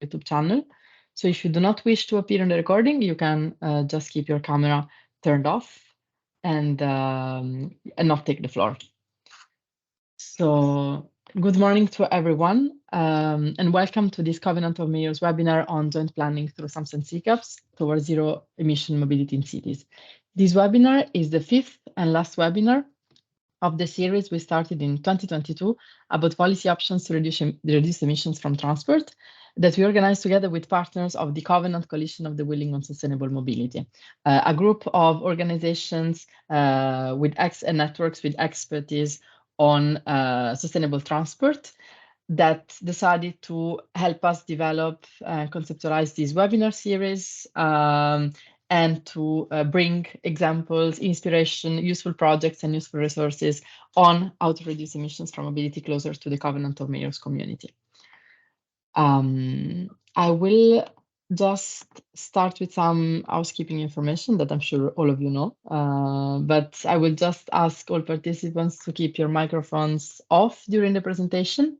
YouTube channel. So if you do not wish to appear in the recording, you can just keep your camera turned off and not take the floor. So good morning to everyone, and welcome to this Covenant of Mayors webinar on joint planning through SUMPs and SECAPs towards zero emission mobility in cities. This webinar is the fifth and last webinar of the series we started in 2022 about policy options to reduce emissions from transport that we organized together with partners of the Covenant Coalition of the Willing on Sustainable Mobility, a group of organizations with networks with expertise on sustainable transport that decided to help us develop and conceptualize this webinar series and to bring examples, inspiration, useful projects, and useful resources on how to reduce emissions from mobility closer to the Covenant of Mayors community. I will just start with some housekeeping information that I'm sure all of you know, but I will just ask all participants to keep your microphones off during the presentation.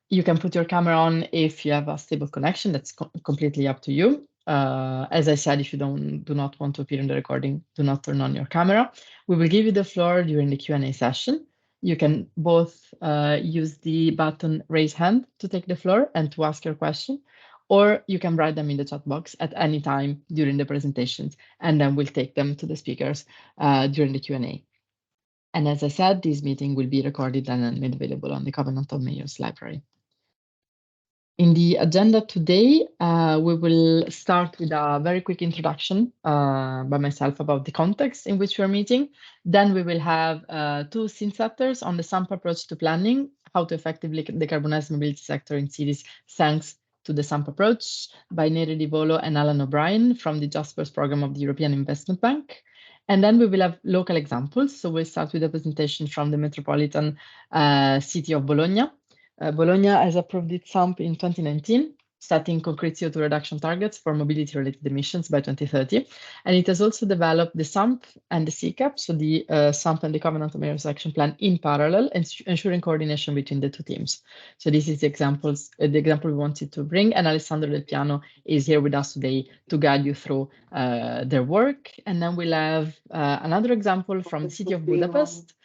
You can put your camera on if you have a stable connection. That's completely up to you. As I said, if you do not want to appear in the recording, do not turn on your camera. We will give you the floor during the Q&A session. You can both use the button raise hand to take the floor and to ask your question, or you can write them in the chat box at any time during the presentations, and then we'll take them to the speakers during the Q&A. And as I said, this meeting will be recorded and made available on the Covenant of Mayors library. In the agenda today, we will start with a very quick introduction by myself about the context in which we are meeting. Then we will have two scene setters on the SUMP approach to planning, how to effectively decarbonize the mobility sector in cities thanks to the SUMP approach by Neri Di Volo and Alan O'Brien from the JASPERS program of the European Investment Bank. And then we will have local examples. So we'll start with a presentation from the Metropolitan city of Bologna. Bologna has approved its SUMP in 2019, setting concrete CO2 reduction targets for mobility-related emissions by 2030. And it has also developed the SUMP and the SECAP, so the SUMP and the Covenant of Mayors Action Plan in parallel, and ensuring coordination between the two teams. So this is the example we wanted to bring, and Alessandro Del Piano is here with us today to guide you through their work. And then we'll have another example from the city of Budapest,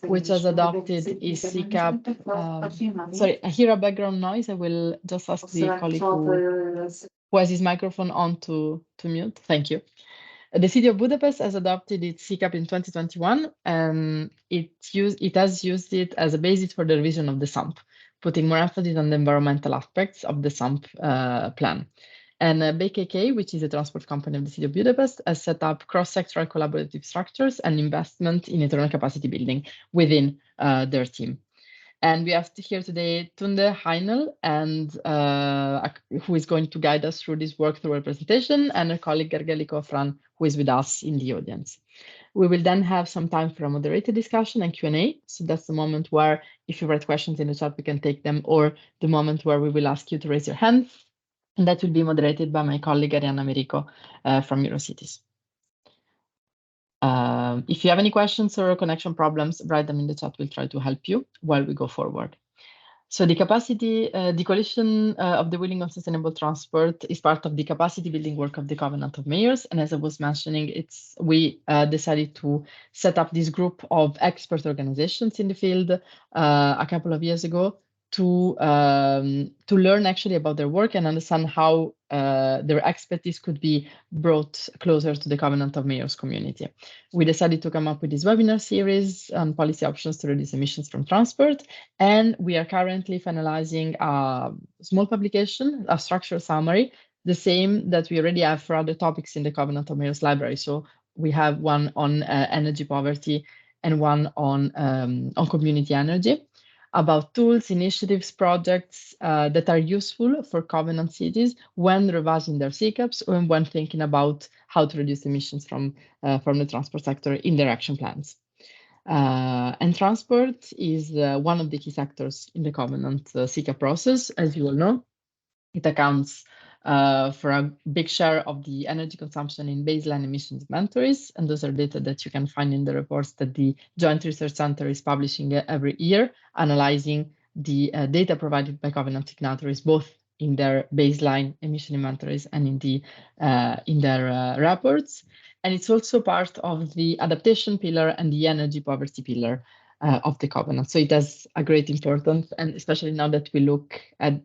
which has adopted its SECAP. Sorry, I hear a background noise. I will just ask the colleague who has his microphone on to mute. Thank you. The city of Budapest has adopted its SECAP in 2021, and it has used it as a basis for the revision of the SUMP, putting more emphasis on the environmental aspects of the SUMP plan. And BKK, which is a transport company of the city of Budapest, has set up cross-sectoral collaborative structures and investment in internal capacity building within their team. And we have here today Tunde Heinel, and who is going to guide us through this work through our presentation, and our colleague Gergely Kofran, who is with us in the audience. We will then have some time for a moderated discussion and Q&A. So that's the moment where, if you write questions in the chat, we can take them, or the moment where we will ask you to raise your hand. And that will be moderated by my colleague Arianna Merico from Eurocities. If you have any questions or connection problems, write them in the chat. We'll try to help you while we go forward. So the coalition of the Willing on Sustainable Transport is part of the capacity building work of the Covenant of Mayors. And as I was mentioning, we decided to set up this group of expert organizations in the field a couple of years ago to learn actually about their work and understand how their expertise could be brought closer to the Covenant of Mayors community. We decided to come up with this webinar series on policy options to reduce emissions from transport, and we are currently finalizing a small publication, a structural summary, the same that we already have for other topics in the Covenant of Mayors library. So we have one on energy poverty and one on community energy, about tools, initiatives, projects that are useful for Covenant cities when revising their SECAPs or when thinking about how to reduce emissions from the transport sector in their action plans. And transport is one of the key sectors in the Covenant SECAP process, as you all know. It accounts for a big share of the energy consumption in baseline emissions inventories, and those are data that you can find in the reports that the Joint Research Center is publishing every year, analyzing the data provided by Covenant signatories, both in their baseline emission inventories and in their reports. And it's also part of the adaptation pillar and the energy poverty pillar of the covenant. So it has a great importance, and especially now that we look at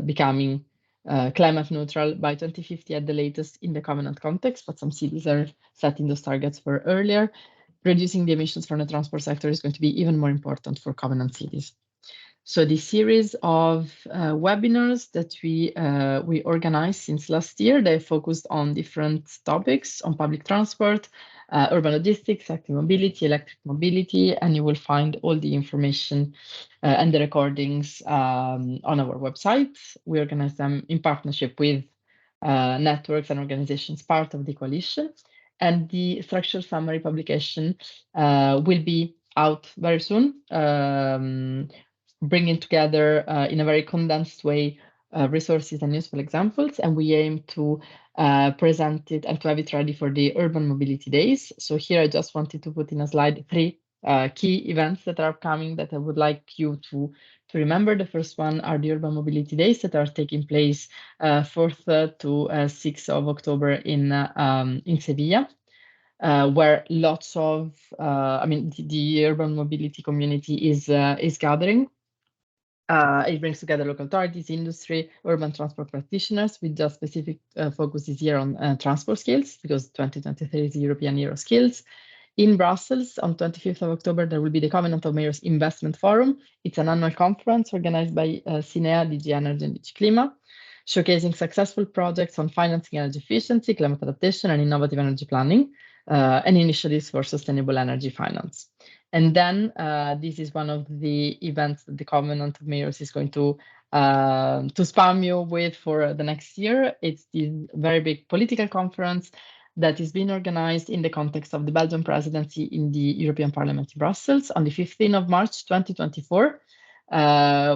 becoming climate neutral by 2050 at the latest in the covenant context, but some cities are setting those targets for earlier. Reducing the emissions from the transport sector is going to be even more important for covenant cities. So the series of webinars that we organized since last year, they focused on different topics on public transport, urban logistics, active mobility, electric mobility, and you will find all the information and the recordings on our website. We organize them in partnership with networks and organizations part of the coalition. And the structural summary publication will be out very soon, bringing together in a very condensed way resources and useful examples. And we aim to present it and to have it ready for the Urban Mobility Days. So here I just wanted to put in a slide 3 key events that are upcoming that I would like you to remember. The first one are the Urban Mobility Days that are taking place 4th to 6th of October in Sevilla. Where lots of, the urban mobility community is gathering. It brings together local authorities, industry, urban transport practitioners with just specific focus this year on transport skills, because 2023 is the European Year of Skills. In Brussels, on 25th of October, there will be the Covenant of Mayors Investment Forum. It's an annual conference organized by CINEA, DG Energy and DG Clima, showcasing successful projects on financing energy efficiency, climate adaptation, and innovative energy planning, and initiatives for sustainable energy finance. And then this is one of the events that the Covenant of Mayors is going to spam you with for the next year. It's the very big political conference that is being organized in the context of the Belgian presidency in the European Parliament in Brussels on the 15th of March 2024,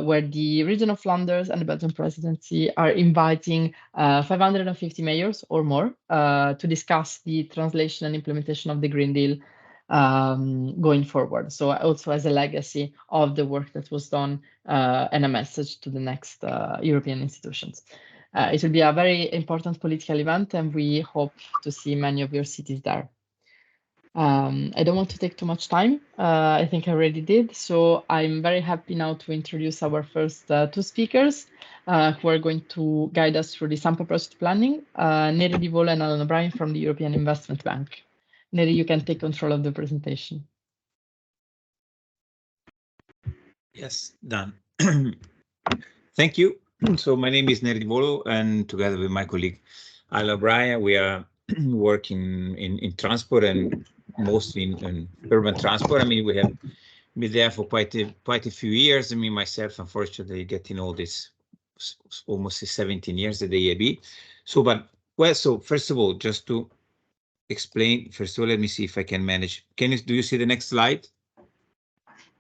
where the region of Flanders and the Belgian presidency are inviting 550 mayors or more to discuss the translation and implementation of the Green Deal going forward. So also as a legacy of the work that was done and a message to the next European institutions. It will be a very important political event, and we hope to see many of your cities there. I don't want to take too much time. I think I already did. So I'm very happy now to introduce our first 2 speakers who are going to guide us through the SUMP approach to planning, Neri Di Volo and Alan O'Brien from the European Investment Bank. Neri, you can take control of the presentation. Yes, done. Thank you. So my name is Neri Di Volo, and together with my colleague Alan O'Brien, we are working in transport and mostly in urban transport. I mean, we have been there for quite a few years. I mean, myself, unfortunately, getting all this almost 17 years at the EIB. So first of all, just to explain, first of all, let me see if I can manage. Do you see the next slide?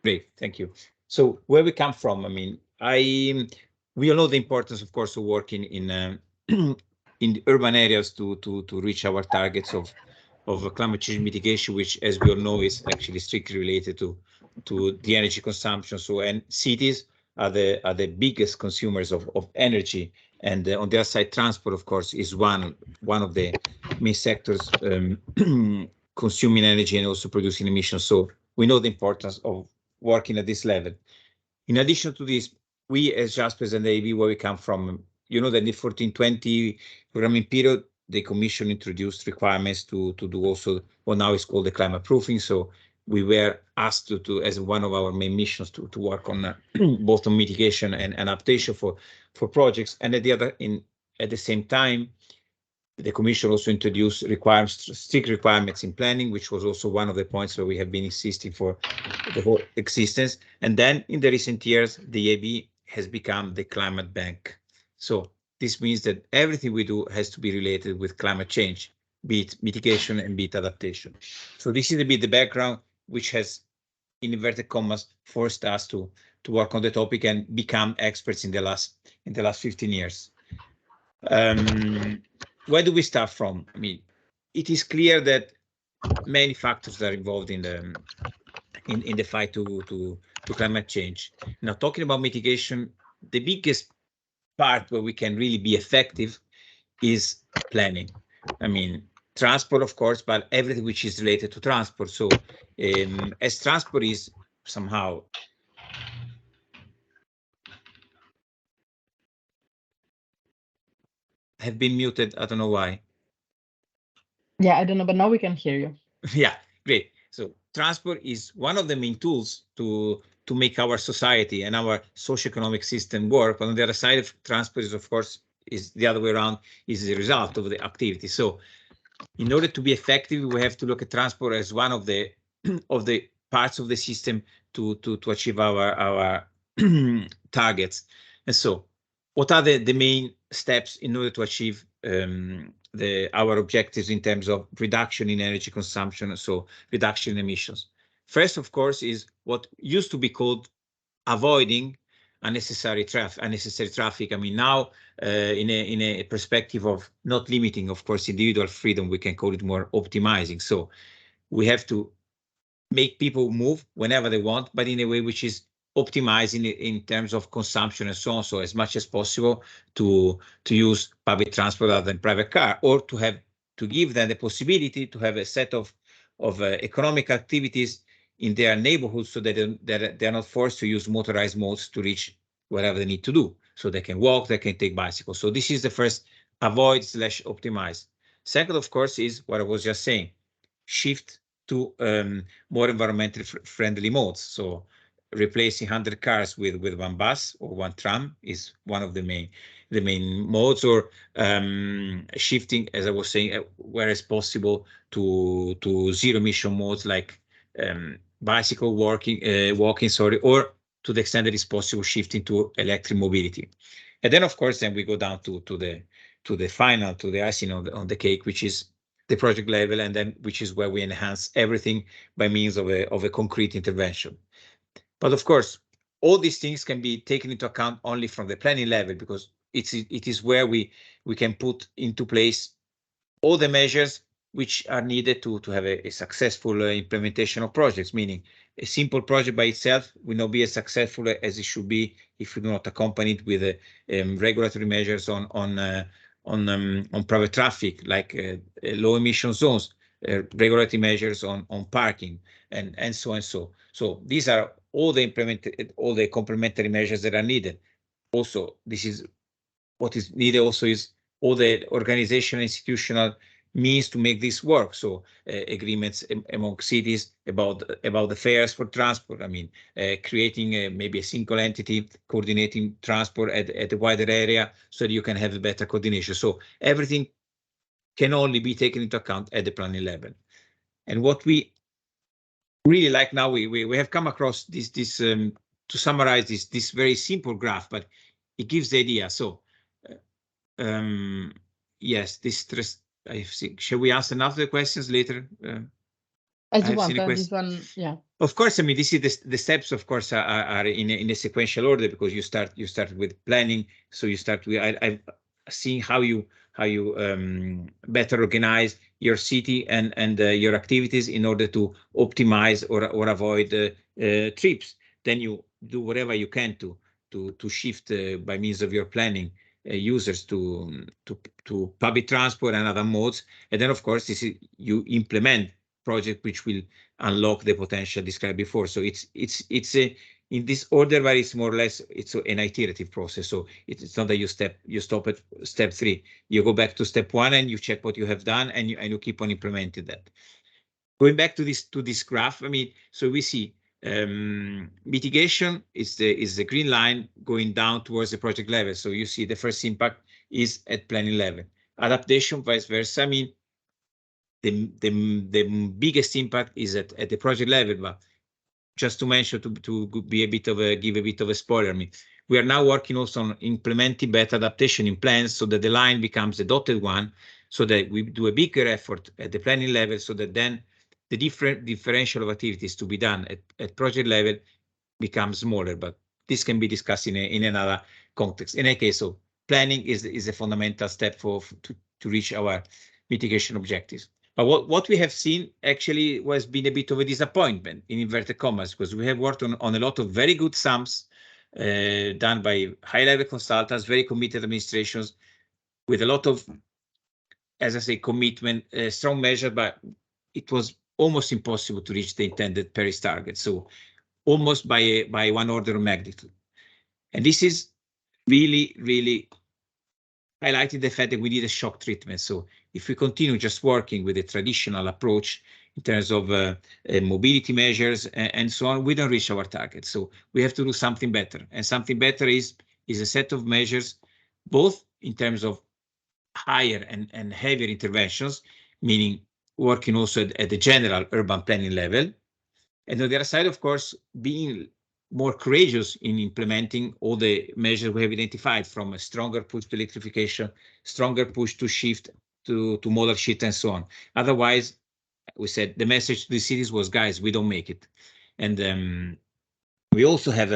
Great, thank you. So where we come from, I mean, we all know the importance, of course, of working in the urban areas to reach our targets of climate change mitigation, which, as we all know, is actually strictly related to the energy consumption. So, and cities are the biggest consumers of energy, and on the other side, transport, of course, is one of the main sectors consuming energy and also producing emissions. So we know the importance of working at this level. In addition to this, we as JASPERS and the EIB, where we come from, you know that in the 14-20 programming period, the Commission introduced requirements to do also what now is called the climate proofing. So we were asked to as one of our main missions to work on both on mitigation and adaptation for projects. And at the same time, the Commission also introduced strict requirements in planning, which was also one of the points where we have been insisting for the whole existence. And then in the recent years, the EIB has become the climate bank. So this means that everything we do has to be related with climate change, be it mitigation and be it adaptation. So this is a bit the background, which has, in inverted commas, forced us to work on the topic and become experts in the last 15 years. Where do we start from? I mean, it is clear that many factors are involved in the fight to climate change. Now, talking about mitigation, the biggest part where we can really be effective is planning. I mean, transport, of course, but everything which is related to transport. So as transport is somehow have been muted. I don't know why. Yeah, I don't know, but now we can hear you. Yeah, great. So transport is one of the main tools to make our society and our socioeconomic system work. But on the other side of transport is, of course, is the other way around, is the result of the activity. So in order to be effective, we have to look at transport as one of the of the parts of the system to achieve our targets. And so what are the main steps in order to achieve our objectives in terms of reduction in energy consumption, so reduction in emissions? First, of course, is what used to be called avoiding unnecessary traffic. I mean, now in a perspective of not limiting, of course, individual freedom, we can call it more optimizing. So we have to make people move whenever they want, but in a way which is optimizing in terms of consumption and so on. So as much as possible to use public transport rather than private car, or to give them the possibility to have a set of economic activities in their neighborhoods, so that they're not forced to use motorized modes to reach whatever they need to do. So they can walk, they can take bicycles. So this is the first, avoid/optimize. Second, of course, is what I was just saying, shift to more environmentally friendly modes. So replacing 100 cars with one bus or one tram is one of the main modes, or shifting, as I was saying, where it's possible to zero emission modes like bicycle walking, sorry, or to the extent that it's possible, shifting to electric mobility. And then, of course, then we go down to the icing on the cake, which is the project level, and then which is where we enhance everything by means of a concrete intervention. But of course, all these things can be taken into account only from the planning level, because it is where we can put into place all the measures which are needed to have a successful implementation of projects. Meaning, a simple project by itself will not be as successful as it should be if we do not accompany it with regulatory measures on private traffic, like low emission zones, regulatory measures on parking, and so and so. So these are all the complementary measures that are needed. Also, this is what is needed. Also, is all the organizational, institutional means to make this work. So agreements among cities about the fares for transport. I mean, creating maybe a single entity coordinating transport at a wider area, so that you can have a better coordination. So everything can only be taken into account at the planning level. And what we really like now, we have come across this to summarize this very simple graph, but it gives the idea. So yes, I think, shall we answer another questions later? As you want, this one, yeah. Of course, I mean, this is the steps, of course, are in a sequential order, because you start with planning. So you start with I've seen how you better organize your city and your activities in order to optimize or avoid trips. Then you do whatever you can to shift by means of your planning users to public transport and other modes. And then, of course, you implement project which will unlock the potential described before. So it's in this order, but it's more or less it's an iterative process. So it's not that you stop at step 3. You go back to step 1 and you check what you have done, and you keep on implementing that. Going back to this graph, I mean, so we see mitigation is the green line going down towards the project level. So you see the first impact is at planning level. Adaptation, vice versa. I mean, the biggest impact is at the project level. But just to mention, to be give a bit of a spoiler, I mean, we are now working also on implementing better adaptation in plans, so that the line becomes a dotted one, so that we do a bigger effort at the planning level, so that then the differential of activities to be done at project level becomes smaller. But this can be discussed in another context. In any case, so planning is a fundamental step to reach our mitigation objectives. But what we have seen actually was been a bit of a disappointment, in inverted commas, because we have worked on a lot of very good SUMPs, done by high-level consultants, very committed administrations, with a lot of, as I say, commitment, strong measure, but it was almost impossible to reach the intended Paris target. So almost by one order of magnitude. And this is really, really highlighting the fact that we need a shock treatment. So if we continue just working with the traditional approach in terms of mobility measures and so on, we don't reach our target. So we have to do something better. And something better is a set of measures, both in terms of higher and heavier interventions, meaning working also at the general urban planning level. And on the other side, of course, being more courageous in implementing all the measures we have identified, from a stronger push to electrification, stronger push to shift to modal shift, and so on. Otherwise, we said the message to the cities was, guys, we don't make it. And we also have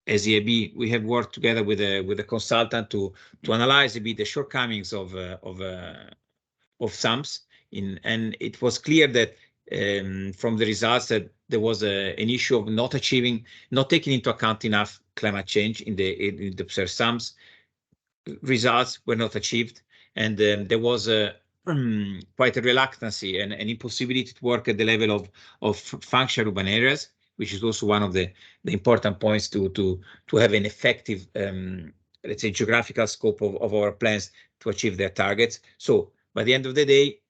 as EIB, we have worked together with a consultant to analyze a bit the shortcomings of SUMPs, and it was clear that from the results that there was an issue of not taking into account enough climate change in the observed SUMPs. Results were not achieved, and there was quite a reluctancy and an impossibility to work at the level of functional urban areas, which is also one of the important points to have an effective, let's say, geographical scope of our plans to achieve their targets. So by the end of the day,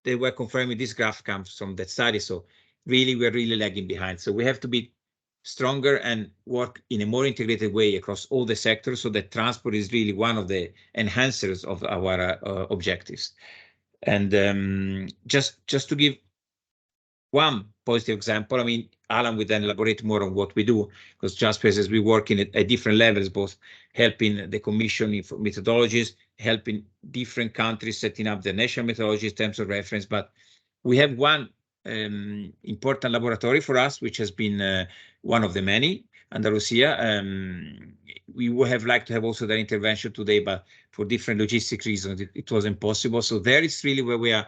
they were confirming this graph comes from that study. So really, we're really lagging behind. So we have to be stronger and work in a more integrated way across all the sectors, so that transport is really one of the enhancers of our objectives. And just to give one positive example, I mean, Alan will then elaborate more on what we do, because just as we work in at different levels, both helping the Commission methodologies, helping different countries setting up their national methodologies in terms of reference. But we have one important laboratory for us, which has been one of the many, Andalusia. We would have liked to have also their intervention today, but for different logistic reasons, it was impossible. So there is really where we are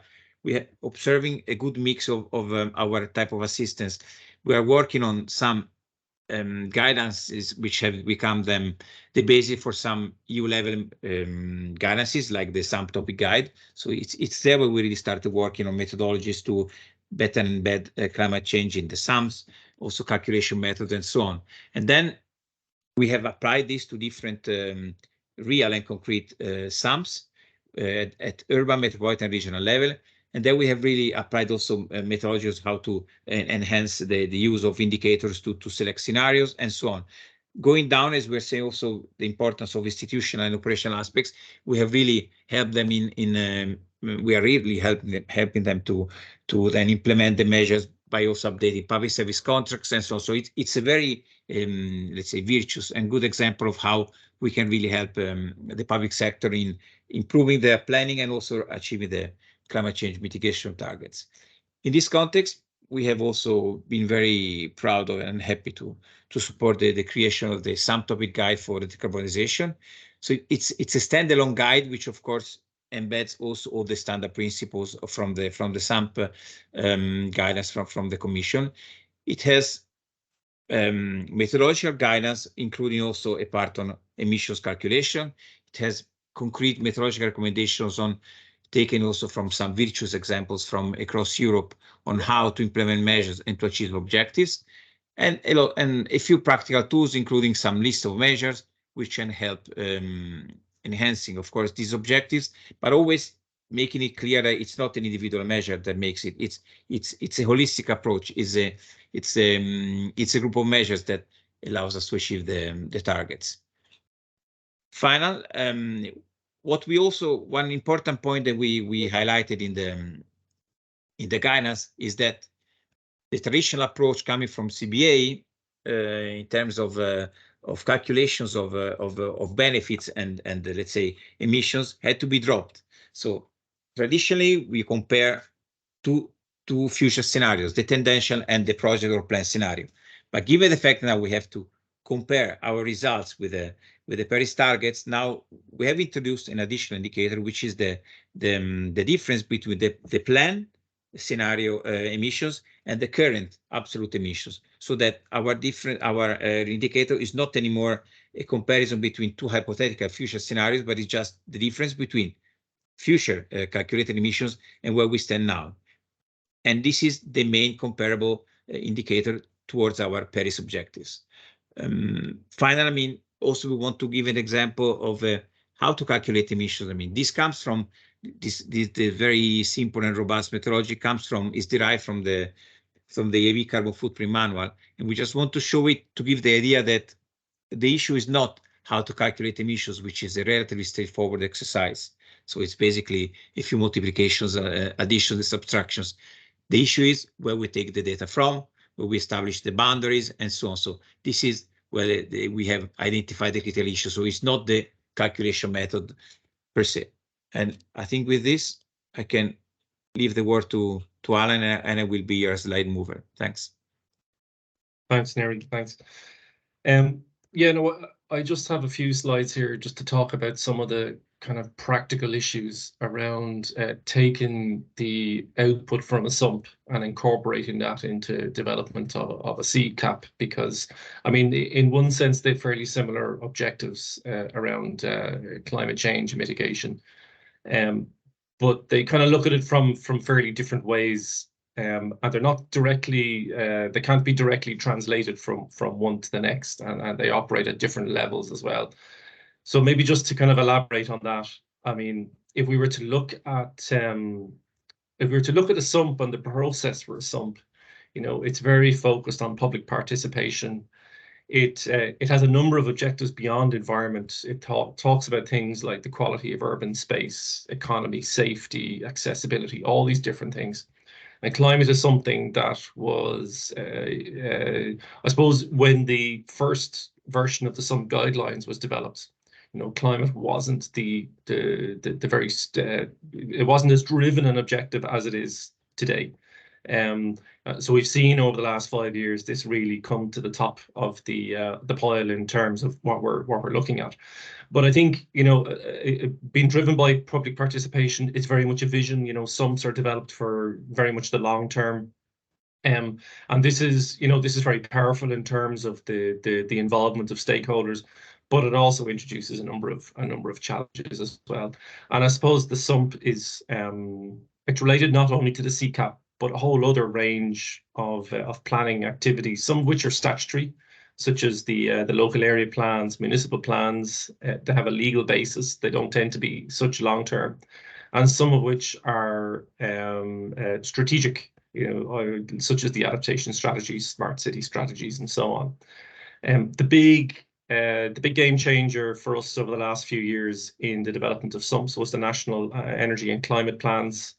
observing a good mix of our type of assistance. We are working on some guidances which have become the basis for some EU level guidances, like the SUMP topic guide. So it's there where we really started working on methodologies to better embed climate change in the SUMPs, also calculation methods and so on. And then we have applied this to different real and concrete SUMPs at urban, metropolitan, regional level. And then we have really applied also methodologies how to enhance the use of indicators to select scenarios and so on. Going down, as we're saying, also the importance of institutional and operational aspects, we have really helped them we are really helping them to then implement the measures by also updating public service contracts and so on. So it's a very, let's say, virtuous and good example of how we can really help the public sector in improving their planning and also achieving the climate change mitigation targets. In this context, we have also been very proud of and happy to support the creation of the SUMP topic guide for the decarbonization. So it's a standalone guide, which of course embeds also all the standard principles from the SUMP guidance from the Commission. It has methodological guidance, including also a part on emissions calculation. It has concrete methodological recommendations on taken also from some virtuous examples from across Europe on how to implement measures and to achieve objectives, and a few practical tools, including some list of measures which can help enhancing, of course, these objectives, but always making it clear that it's not an individual measure that makes it. It's a holistic approach. It's a group of measures that allows us to achieve the targets. Final. One important point that we highlighted in the guidance is that the traditional approach coming from CBA in terms of calculations of benefits and let's say emissions had to be dropped. So traditionally we compare two future scenarios, the tangential and the project or plan scenario. But given the fact that now we have to compare our results with the Paris targets, now we have introduced an additional indicator, which is the difference between the plan scenario emissions and the current absolute emissions, so that our indicator is not anymore a comparison between two hypothetical future scenarios, but it's just the difference between future calculated emissions and where we stand now. And this is the main comparable indicator towards our Paris objectives. Finally, I mean, also we want to give an example of how to calculate emissions. I mean, this comes from the very simple and robust methodology is derived from the EV carbon footprint manual, and we just want to show it to give the idea that the issue is not how to calculate emissions, which is a relatively straightforward exercise. So it's basically a few multiplications, additions, and subtractions. The issue is where we take the data from, where we establish the boundaries, and so on. So this is where we have identified the critical issue. So it's not the calculation method per se. And I think with this, I can leave the word to Alan, and I will be your slide mover. Thanks. Thanks, Neri. Thanks. Yeah, no, I just have a few slides here just to talk about some of the kind of practical issues around taking the output from a SUMP and incorporating that into development of a SECAP, because I mean, in one sense, they're fairly similar objectives around climate change and mitigation, but they kind of look at it from fairly different ways. And they're not directly, they can't be directly translated from one to the next, and they operate at different levels as well. So maybe just to kind of elaborate on that, I mean, if we were to look at a SUMP and the process for a SUMP, you know, it's very focused on public participation. It has a number of objectives beyond environment. It talks about things like the quality of urban space, economy, safety, accessibility, all these different things. And climate is something that was, I suppose, when the first version of the SUMP guidelines was developed, you know, climate wasn't it wasn't as driven an objective as it is today. So we've seen over the last 5 years this really come to the top of the pile in terms of what we're looking at. But I think, you know, being driven by public participation is very much a vision. You know, SUMPs are developed for very much the long term. And this is, you know, this is very powerful in terms of the involvement of stakeholders, but it also introduces a number of challenges as well. And I suppose the SUMP is it's related not only to the SECAP, but a whole other range of planning activities, some of which are statutory, such as the local area plans, municipal plans. They have a legal basis. They don't tend to be such long term, and some of which are strategic, you know, such as the adaptation strategies, smart city strategies, and so on. The big game changer for us over the last few years in the development of SUMPs was the National Energy and Climate Plans,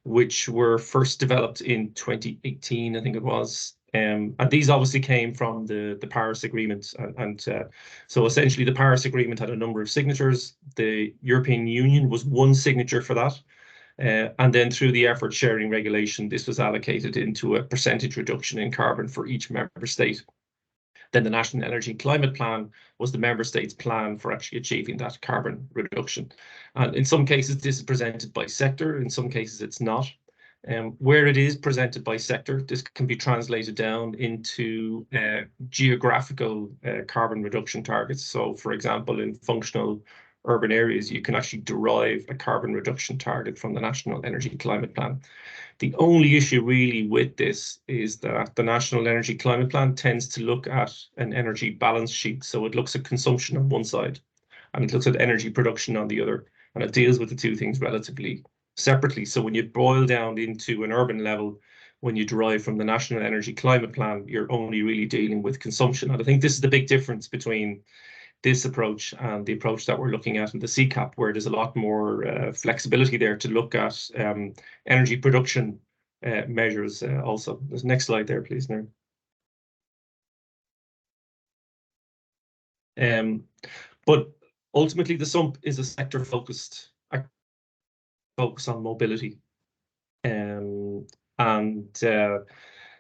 which were first developed in 2018, I think it was. And these obviously came from the Paris Agreement. So essentially the Paris Agreement had a number of signatures. The European Union was one signature for that. And then through the effort sharing regulation, this was allocated into a percentage reduction in carbon for each member state. Then the National Energy and Climate Plan was the member states' plan for actually achieving that carbon reduction. And in some cases, this is presented by sector. In some cases, it's not. Where it is presented by sector, this can be translated down into geographical carbon reduction targets. So, for example, in functional urban areas, you can actually derive a carbon reduction target from the National Energy and Climate Plan. The only issue really with this is that the National Energy Climate Plan tends to look at an energy balance sheet. So it looks at consumption on one side and it looks at energy production on the other, and it deals with the two things relatively separately. So when you boil down into an urban level, when you derive from the National Energy Climate Plan, you're only really dealing with consumption. And I think this is the big difference between this approach and the approach that we're looking at in the SECAP, where there's a lot more flexibility there to look at energy production measures also. There's the next slide there, please, Nerd. But ultimately, the SUMP is a sector-focused focus on mobility.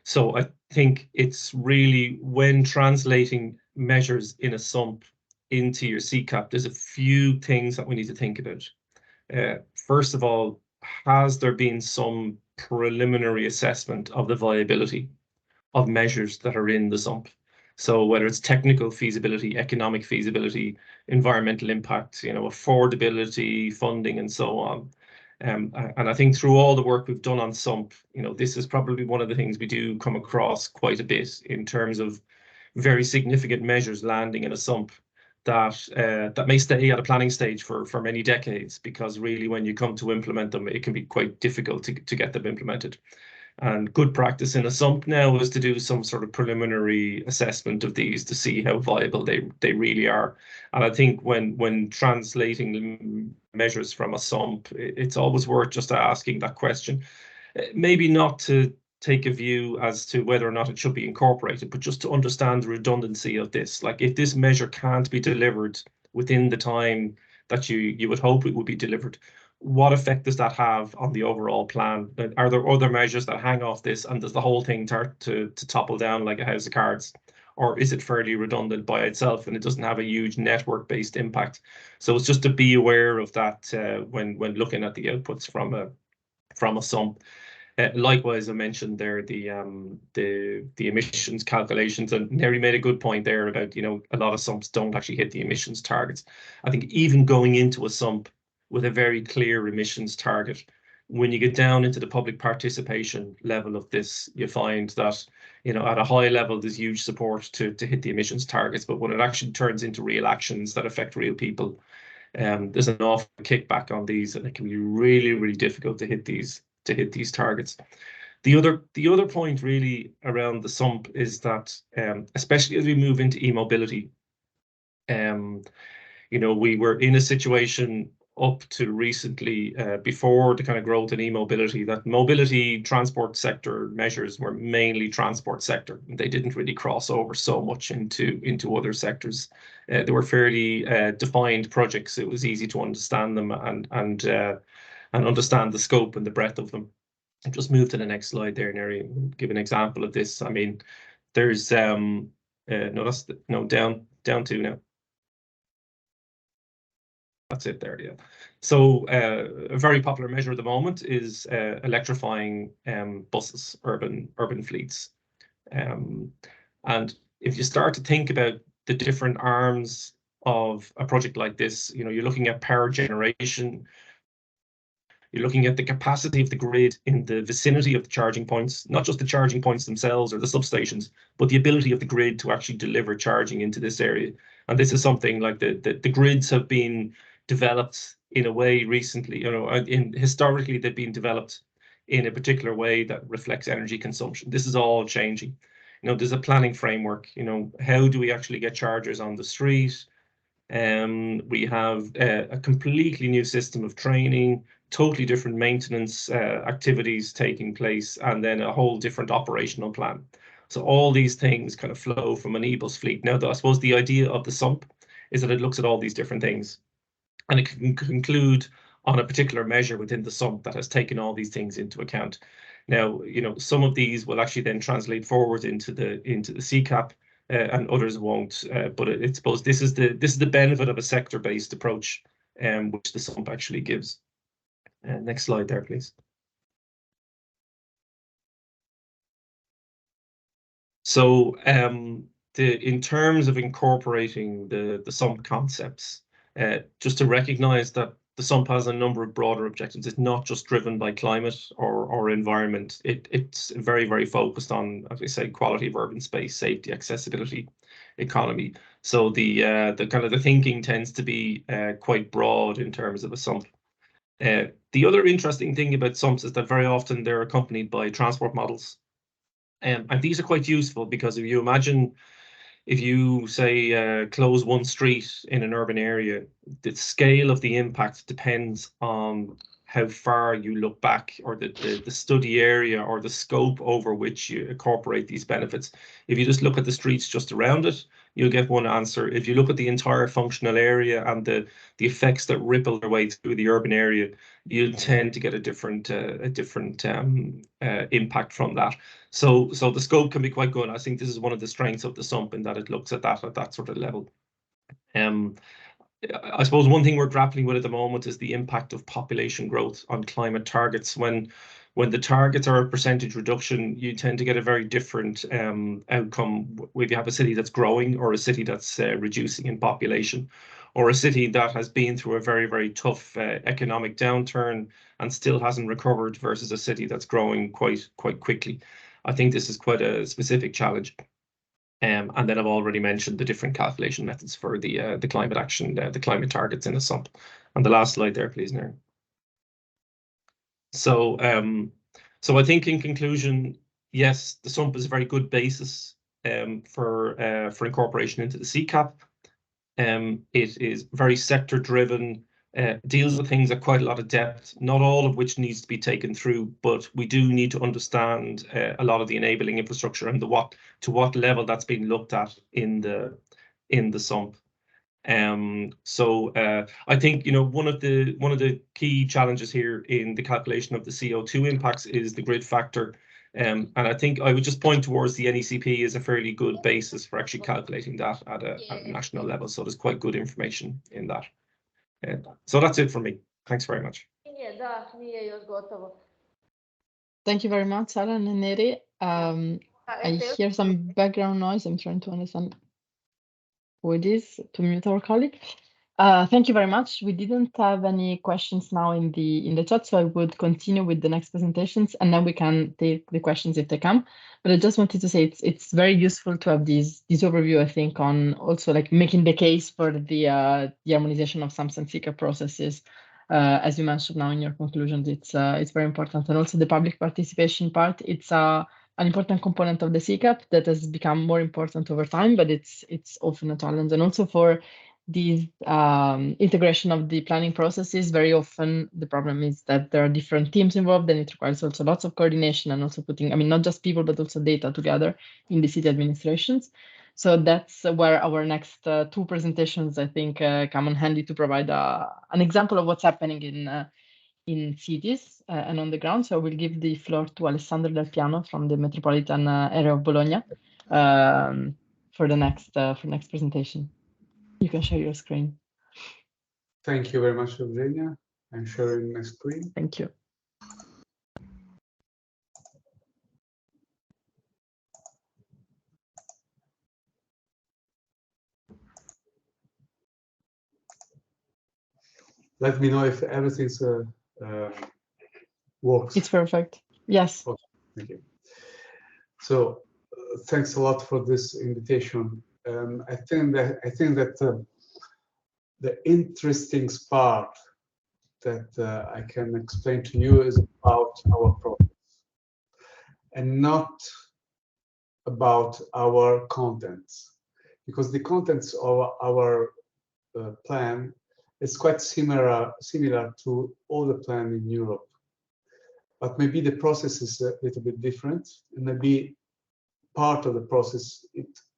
So I think it's really, when translating measures in a SUMP into your SECAP, there's a few things that we need to think about. First of all, has there been some preliminary assessment of the viability of measures that are in the SUMP. So whether it's technical feasibility, economic feasibility, environmental impact, affordability, funding, and so on. And I think through all the work we've done on SUMP, this is probably one of the things we do come across quite a bit in terms of very significant measures landing in a SUMP that may stay at a planning stage for many decades, because really when you come to implement them, it can be quite difficult to get them implemented. And good practice in a SUMP now is to do some sort of preliminary assessment of these to see how viable they really are. And I think when translating measures from a SUMP, it's always worth just asking that question. Maybe not to take a view as to whether or not it should be incorporated, but just to understand the redundancy of this. Like, if this measure can't be delivered within the time that you would hope it would be delivered, what effect does that have on the overall plan? Are there other measures that hang off this, and does the whole thing start to topple down like a house of cards? Or is it fairly redundant by itself and it doesn't have a huge network-based impact? So it's just to be aware of that when looking at the outputs from a SUMP. Likewise, I mentioned there the emissions calculations, and Neri made a good point there about a lot of SUMPs don't actually hit the emissions targets. I think even going into a SUMP with a very clear emissions target, when you get down into the public participation level of this, you find that at a high level there's huge support to hit the emissions targets, but when it actually turns into real actions that affect real people, there's an awful kickback on these, and it can be really, really difficult to hit these targets. The other point really around the SUMP is that, especially as we move into e-mobility, we were in a situation up to recently, before the kind of growth in e-mobility, that mobility transport sector measures were mainly transport sector. They didn't really cross over so much into other sectors. They were fairly defined projects. It was easy to understand them and understand the scope and the breadth of them. I'll just move to the next slide there, Neri, give an example of this. I mean, there's down to now. That's it there, yeah. So a very popular measure at the moment is electrifying buses, urban fleets. And if you start to think about the different arms of a project like this, you're looking at power generation, you're looking at the capacity of the grid in the vicinity of the charging points, not just the charging points themselves or the substations, but the ability of the grid to actually deliver charging into this area. And this is something like the grids have been developed in a way recently, historically they've been developed in a particular way that reflects energy consumption. This is all changing. There's a planning framework. How do we actually get chargers on the street? We have a completely new system of training, totally different maintenance activities taking place, and then a whole different operational plan. So all these things kind of flow from an e-bus fleet. Now, I suppose the idea of the SUMP is that it looks at all these different things, and it can conclude on a particular measure within the SUMP that has taken all these things into account. Now, some of these will actually then translate forward into the SECAP, and others won't. But I suppose this is the benefit of a sector-based approach, which the SUMP actually gives. Next slide there, please. So in terms of incorporating the SUMP concepts, just to recognize that the SUMP has a number of broader objectives. It's not just driven by climate or environment. It's very, very focused on, as I say, quality of urban space, safety, accessibility, economy. So the kind of the thinking tends to be quite broad in terms of a SUMP. The other interesting thing about SUMPs is that very often they're accompanied by transport models. And these are quite useful because if you imagine, if you say close one street in an urban area, the scale of the impact depends on how far you look back, or the study area or the scope over which you incorporate these benefits. If you just look at the streets just around it, you'll get one answer. If you look at the entire functional area and the effects that ripple their way through the urban area, you'll tend to get a different impact from that. So the scope can be quite good. I think this is one of the strengths of the SUMP, in that it looks at that sort of level. I suppose one thing we're grappling with at the moment is the impact of population growth on climate targets. When when the targets are a percentage reduction, you tend to get a very different outcome if you have a city that's growing or a city that's reducing in population, or a city that has been through a very, very tough economic downturn and still hasn't recovered versus a city that's growing quite quickly. I think this is quite a specific challenge. And then I've already mentioned the different calculation methods for the climate action, the climate targets in a SUMP. And the last slide there, please, Neri. So, so I think in conclusion, yes, the SUMP is a very good basis for incorporation into the SECAP. It is very sector driven, deals with things at quite a lot of depth, not all of which needs to be taken through, but we do need to understand a lot of the enabling infrastructure and to what level that's being looked at in the SUMP. So I think, you know, one of the key challenges here in the calculation of the CO2 impacts is the grid factor. And I think I would just point towards the NECP as a fairly good basis for actually calculating that at a national level. So there's quite good information in that. So that's it for me. Thanks very much. Thank you very much, Alan and Neri. I hear some background noise. I'm trying to understand who it is to mute our colleague. Thank you very much. We didn't have any questions now in the chat, so I would continue with the next presentations, and then we can take the questions if they come. But I just wanted to say it's very useful to have this overview, I think, on also like making the case for the harmonization of SUMPs and SECAP processes. As you mentioned now in your conclusions, it's very important, and also the public participation part. It's an important component of the SECAP that has become more important over time, but it's often a challenge. And also for the integration of the planning processes, very often the problem is that there are different teams involved, and it requires also lots of coordination and also putting, I mean, not just people, but also data together in the city administrations. So that's where our next two presentations, I think, come in handy to provide an example of what's happening in cities and on the ground. So I will give the floor to Alessandro Del Piano from the Metropolitan area of Bologna for the next presentation. You can share your screen. Thank you very much, Eugenia. I'm sharing my screen. Thank you. Let me know if everything's works. It's perfect. Yes. Okay, thank you. So thanks a lot for this invitation. I think that the interesting part that I can explain to you is about our process and not about our contents, because the contents of our plan is quite similar to all the plan in Europe. But maybe the process is a little bit different, and maybe part of the process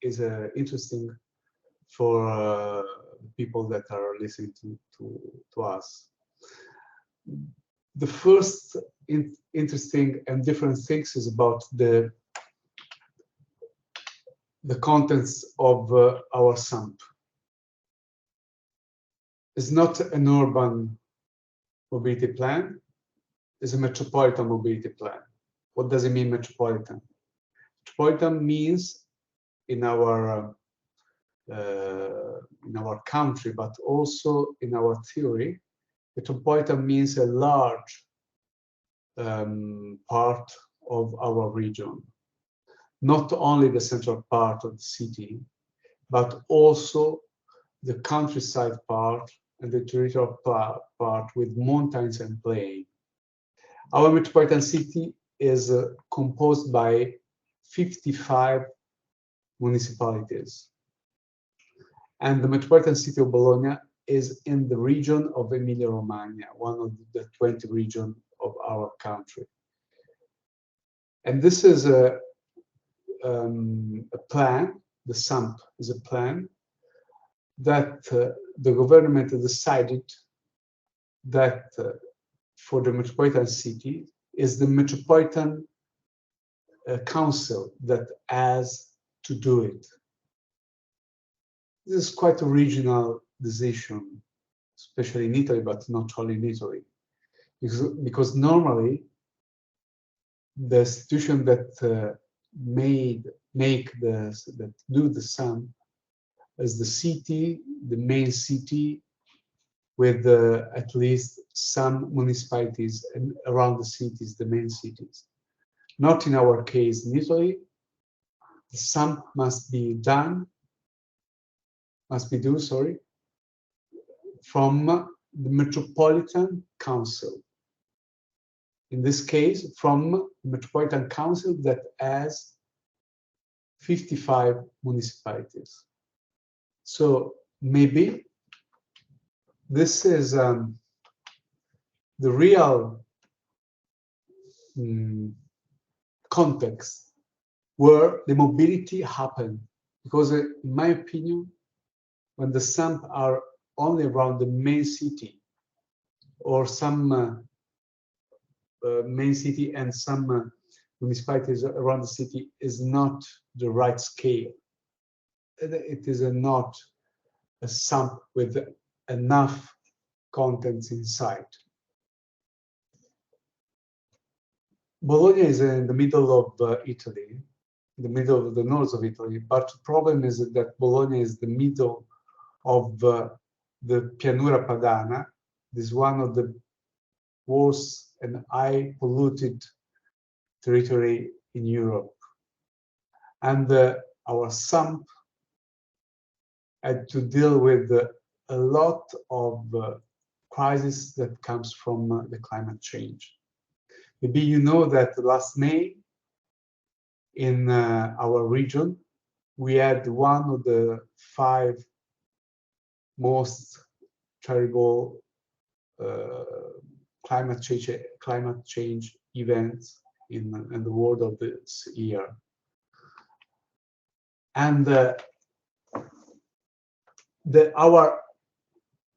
is interesting for people that are listening to us. The first interesting and different things is about the contents of our SUMP. It's not an urban mobility plan. Is a metropolitan mobility plan. What does it mean, metropolitan? Metropolitan means in our country, but also in our theory, metropolitan means a large part of our region. Not only the central part of the city, but also the countryside part and the territorial part with mountains and plain. Our metropolitan city is composed by 55 municipalities. And the metropolitan city of Bologna is in the region of Emilia-Romagna, one of the 20 regions of our country. And this is a plan, the SUMP is a plan that the government decided that for the metropolitan city is the Metropolitan Council that has to do it. This is quite a regional decision, especially in Italy, but not only in Italy. Because normally the institution that do the SUMP is the city, the main city, with at least some municipalities and around the cities, the main cities. Not in our case in Italy. The SUMP must be done, from the Metropolitan Council. In this case, from the Metropolitan Council that has 55 municipalities. So maybe this is the real context where the mobility happened. Because in my opinion, when the SUMP are only around the main city or some main city and some municipalities around the city is not the right scale. It is not a SUMP with enough contents inside. Bologna is in the middle of Italy, in the middle of the north of Italy, but the problem is that Bologna is the middle of the Pianura Padana. This is one of the worst and high polluted territory in Europe. And our SUMP had to deal with a lot of crisis that comes from the climate change. Maybe you know that last May in our region, we had one of the 5 most terrible climate change events in the world of this year. And our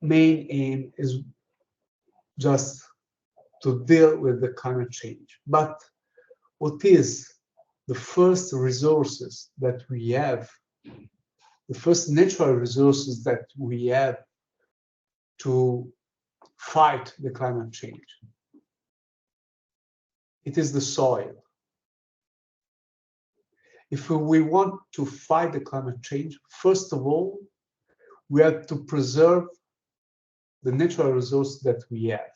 main aim is just to deal with the climate change. But what is the first resources that we have, the first natural resources that we have to fight the climate change? It is the soil. If we want to fight the climate change, first of all, we have to preserve the natural resource that we have.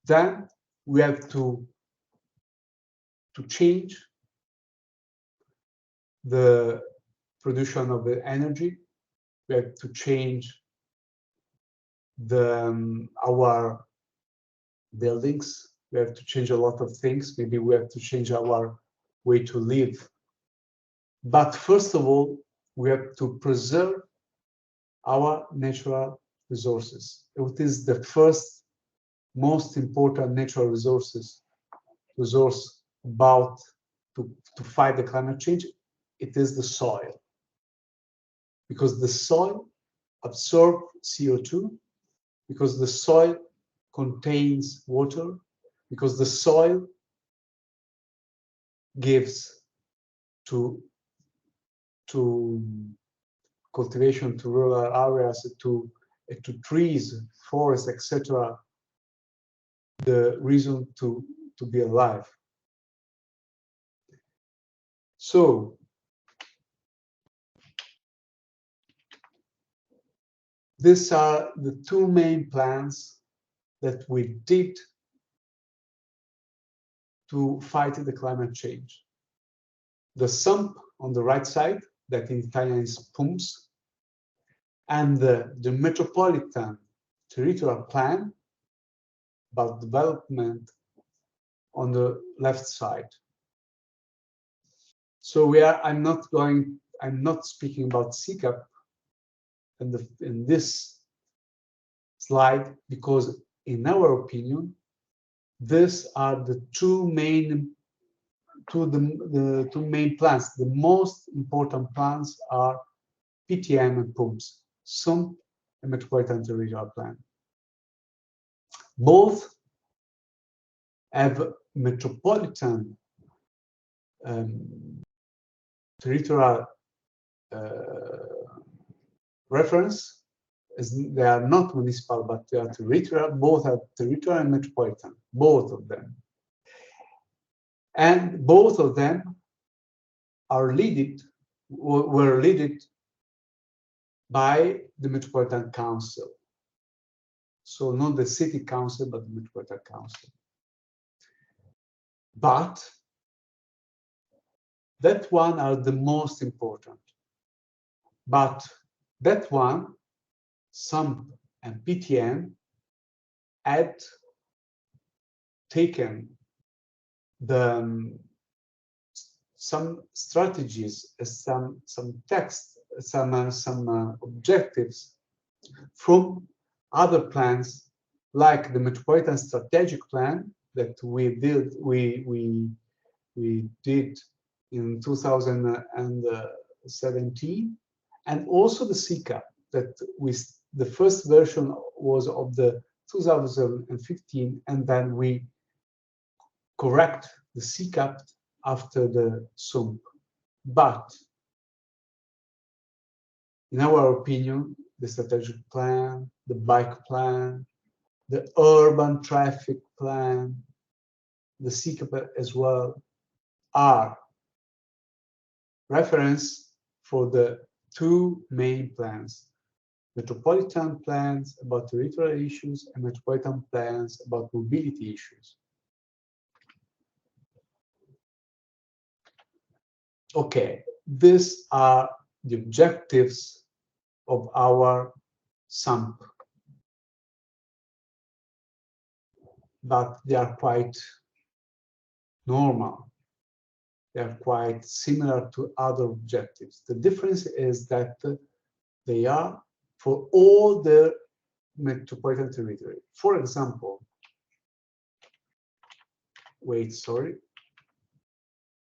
Then we have to change the production of the energy. We have to change our buildings. We have to change a lot of things. Maybe we have to change our way to live. But first of all, we have to preserve our natural resources. It is the first most important natural resource about to fight the climate change. It is the soil, because the soil absorbs CO2, because the soil contains water, because the soil gives to cultivation, to rural areas, to trees, forests, etc., the reason to be alive. So these are the 2 main plans that we did to fight the climate change. The SUMP on the right side, that in Italian is PUMS, and the Metropolitan Territorial Plan about development on the left side. So I'm not speaking about SECAP in this slide, because in our opinion, these are the two main plans. The most important plans are PTM and PUMS, SUMP and Metropolitan Territorial Plan. Both have metropolitan territorial reference, as they are not municipal, but they are territorial. Both are territorial and metropolitan, both of them. And both of them were led by the Metropolitan Council. So not the City Council, but the Metropolitan Council. But that one are the most important. But that one, SUMP and PTN, had taken some strategies, some text, some objectives from other plans, like the Metropolitan Strategic Plan that we did in 2017, and also the SECAP that the first version was of the 2015, and then we correct the SECAP after the SUMP. But in our opinion, the strategic plan, the bike plan, the urban traffic plan, the SECAP as well, are reference for the two main plans: Metropolitan plans about territorial issues and Metropolitan plans about mobility issues. Okay, these are the objectives of our SUMP, but they are quite normal. They are quite similar to other objectives. The difference is that they are for all the metropolitan territory. For example,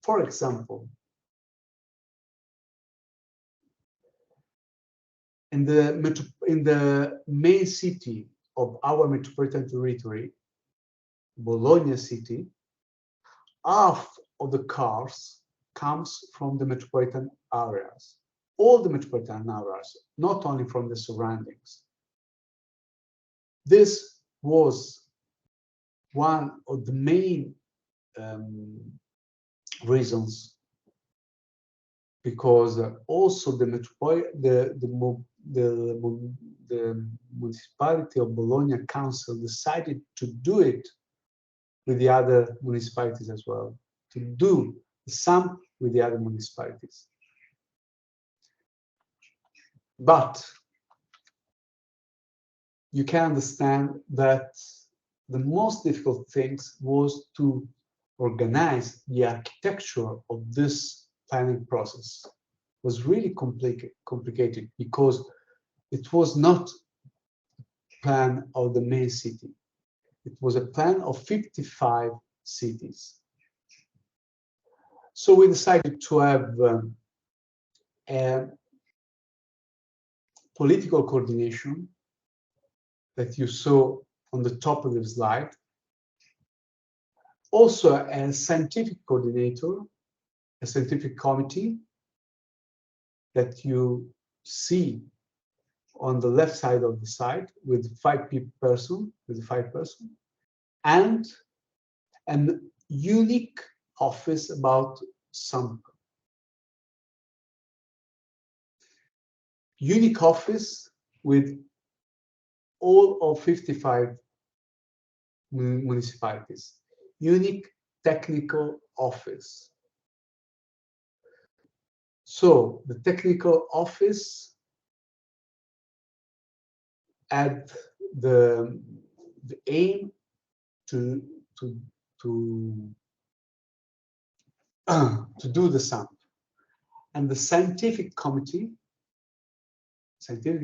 for example, in the main city of our metropolitan territory, Bologna city, half of the cars comes from the metropolitan areas, all the metropolitan areas, not only from the surroundings. This was one of the main reasons, because also the municipality of Bologna Council decided to do it with the other municipalities as well, to do the SUMP with the other municipalities. But you can understand that the most difficult things was to organize the architecture of this planning process. It was really complicated because it was not a plan of the main city. It was a plan of 55 cities. So we decided to have a political coordination that you saw on the top of the slide. Also a scientific coordinator, a scientific committee that you see on the left side of the slide with five persons, and a unique office about SUMP. Unique office with all of 55 municipalities. Unique technical office. So the technical office had the aim to do the SUMP, and the scientific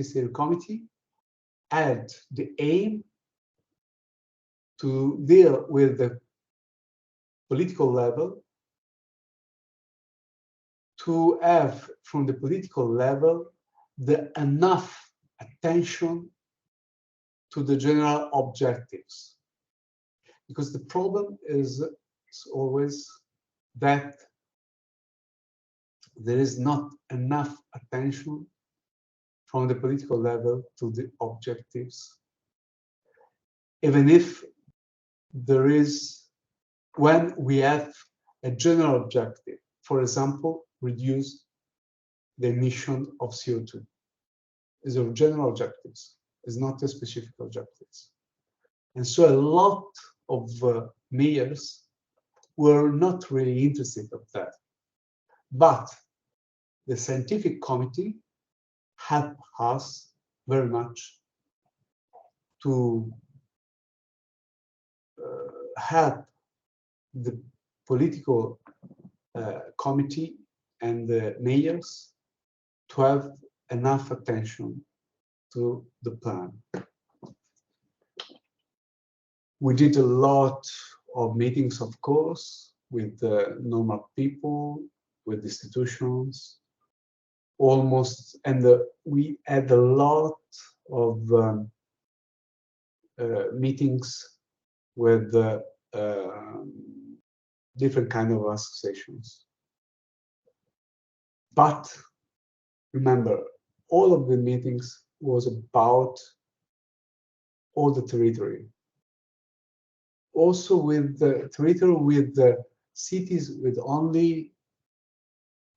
steering committee had the aim to deal with the political level, to have from the political level the enough attention to the general objectives. Because the problem is always that there is not enough attention from the political level to the objectives, even if there is, when we have a general objective. For example, reduce the emission of CO2. These are general objectives. It's not a specific objectives. And so a lot of mayors were not really interested in that. But the scientific committee helped us very much to help the political committee and the mayors to have enough attention to the plan. We did a lot of meetings, of course, with normal people, with institutions, almost, and we had a lot of meetings with different kind of associations. But remember, all of the meetings was about all the territory. Also with the territory, with the cities with only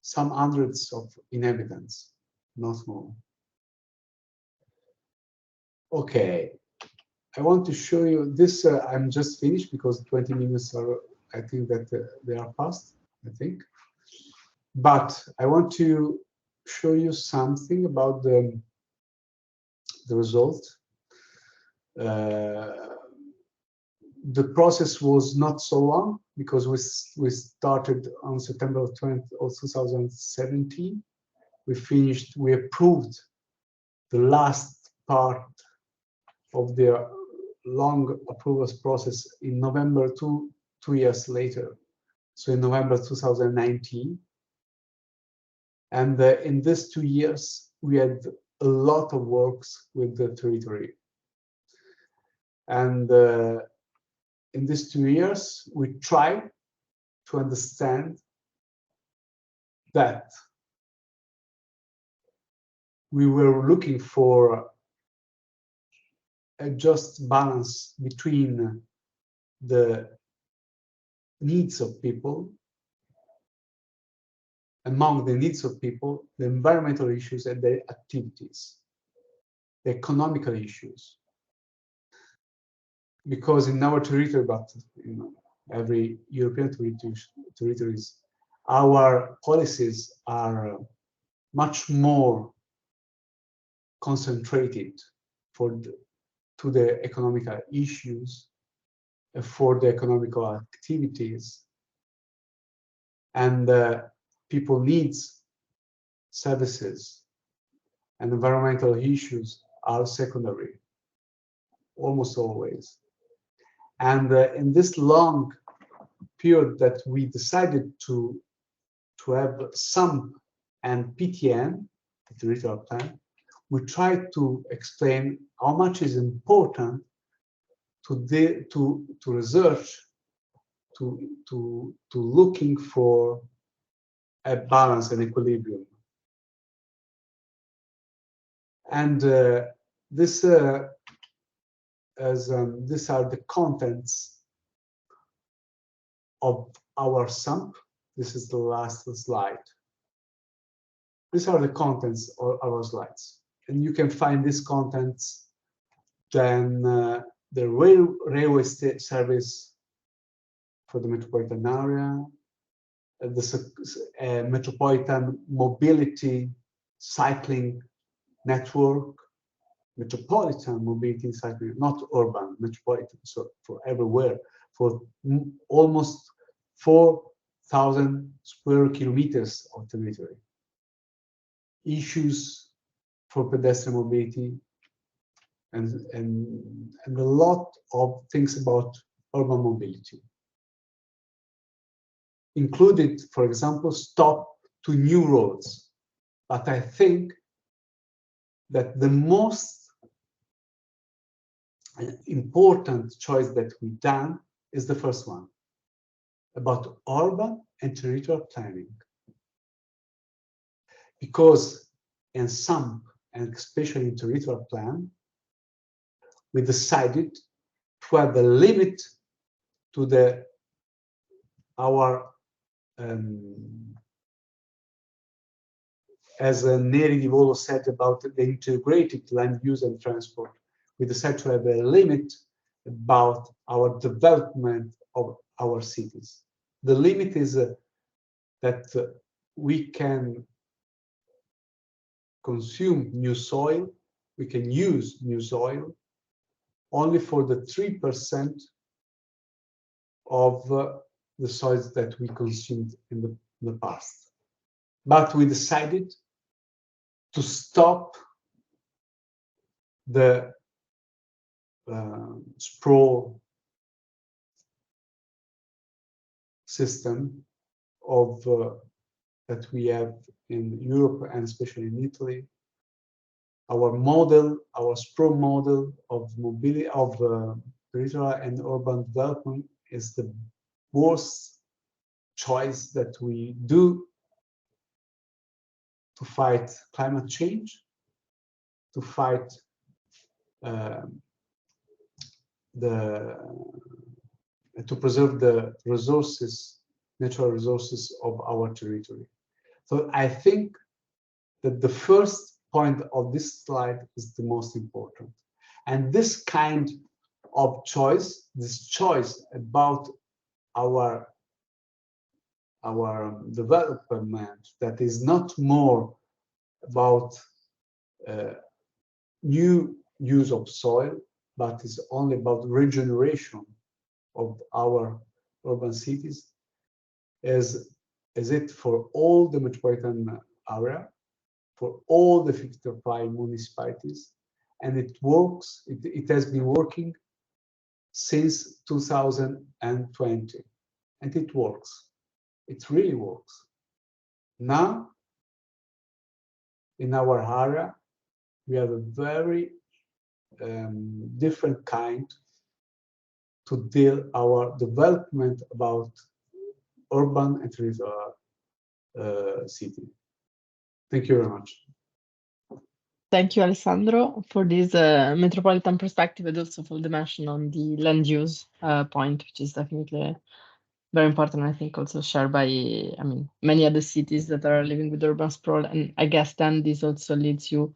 some hundreds of inhabitants, not more. Okay, I want to show you this. I'm just finished because 20 minutes are, I think that they are past, I think. But I want to show you something about the result. The process was not so long because we started on September 20th of 2017. We approved the last part of the long approvals process in November, two years later. So in November 2019. And in these 2 years, we had a lot of works with the territory. And in these 2 years, we tried to understand that we were looking for a just balance between the needs of people, among the needs of people, the environmental issues and the activities, the economical issues. Because in our territory, but in every European territories, our policies are much more concentrated to the economical issues, for the economical activities, and people needs services, and environmental issues are secondary, almost always. And in this long period that we decided to have SUMP and PTN, the territorial plan, we tried to explain how much is important to research, to looking for a balance and equilibrium. And these are the contents of our SUMP. This is the last slide. These are the contents of our slides. And you can find these contents, then the railway service for the metropolitan area, the metropolitan mobility cycling network, metropolitan mobility cycling, not urban, metropolitan, so for everywhere, for almost 4,000 square kilometers of territory. Issues for pedestrian mobility, and a lot of things about urban mobility. Included, for example, stop to new roads. But I think that the most important choice that we've done is the first one, about urban and territorial planning. Because in SUMP, and especially in territorial plan, we decided to have a limit to our as Neri Di Volo said about the integrated land use and transport, we decided to have a limit about our development of our cities. The limit is that we can consume new soil, we can use new soil only for the 3% of the soils that we consumed in the past. But we decided to stop the sprawl system of that we have in Europe and especially in Italy. Our model, our sprawl model of mobility, of territorial and urban development is the worst choice that we do to fight climate change, to fight to preserve the resources, natural resources of our territory. So I think that the first point of this slide is the most important. And this kind of choice, this choice about our development that is not more about new use of soil, but is only about regeneration of our urban cities, is it for all the metropolitan area, for all the 55 municipalities, and it works, it has been working since 2020, and it works. It really works. Now, in our area, we have a very different kind to deal our development about urban and territorial city. Thank you very much. Thank you, Alessandro, for this metropolitan perspective and also for the mention on the land use point, which is definitely very important. I think also shared by, I mean, many other cities that are living with urban sprawl. And I guess then this also leads you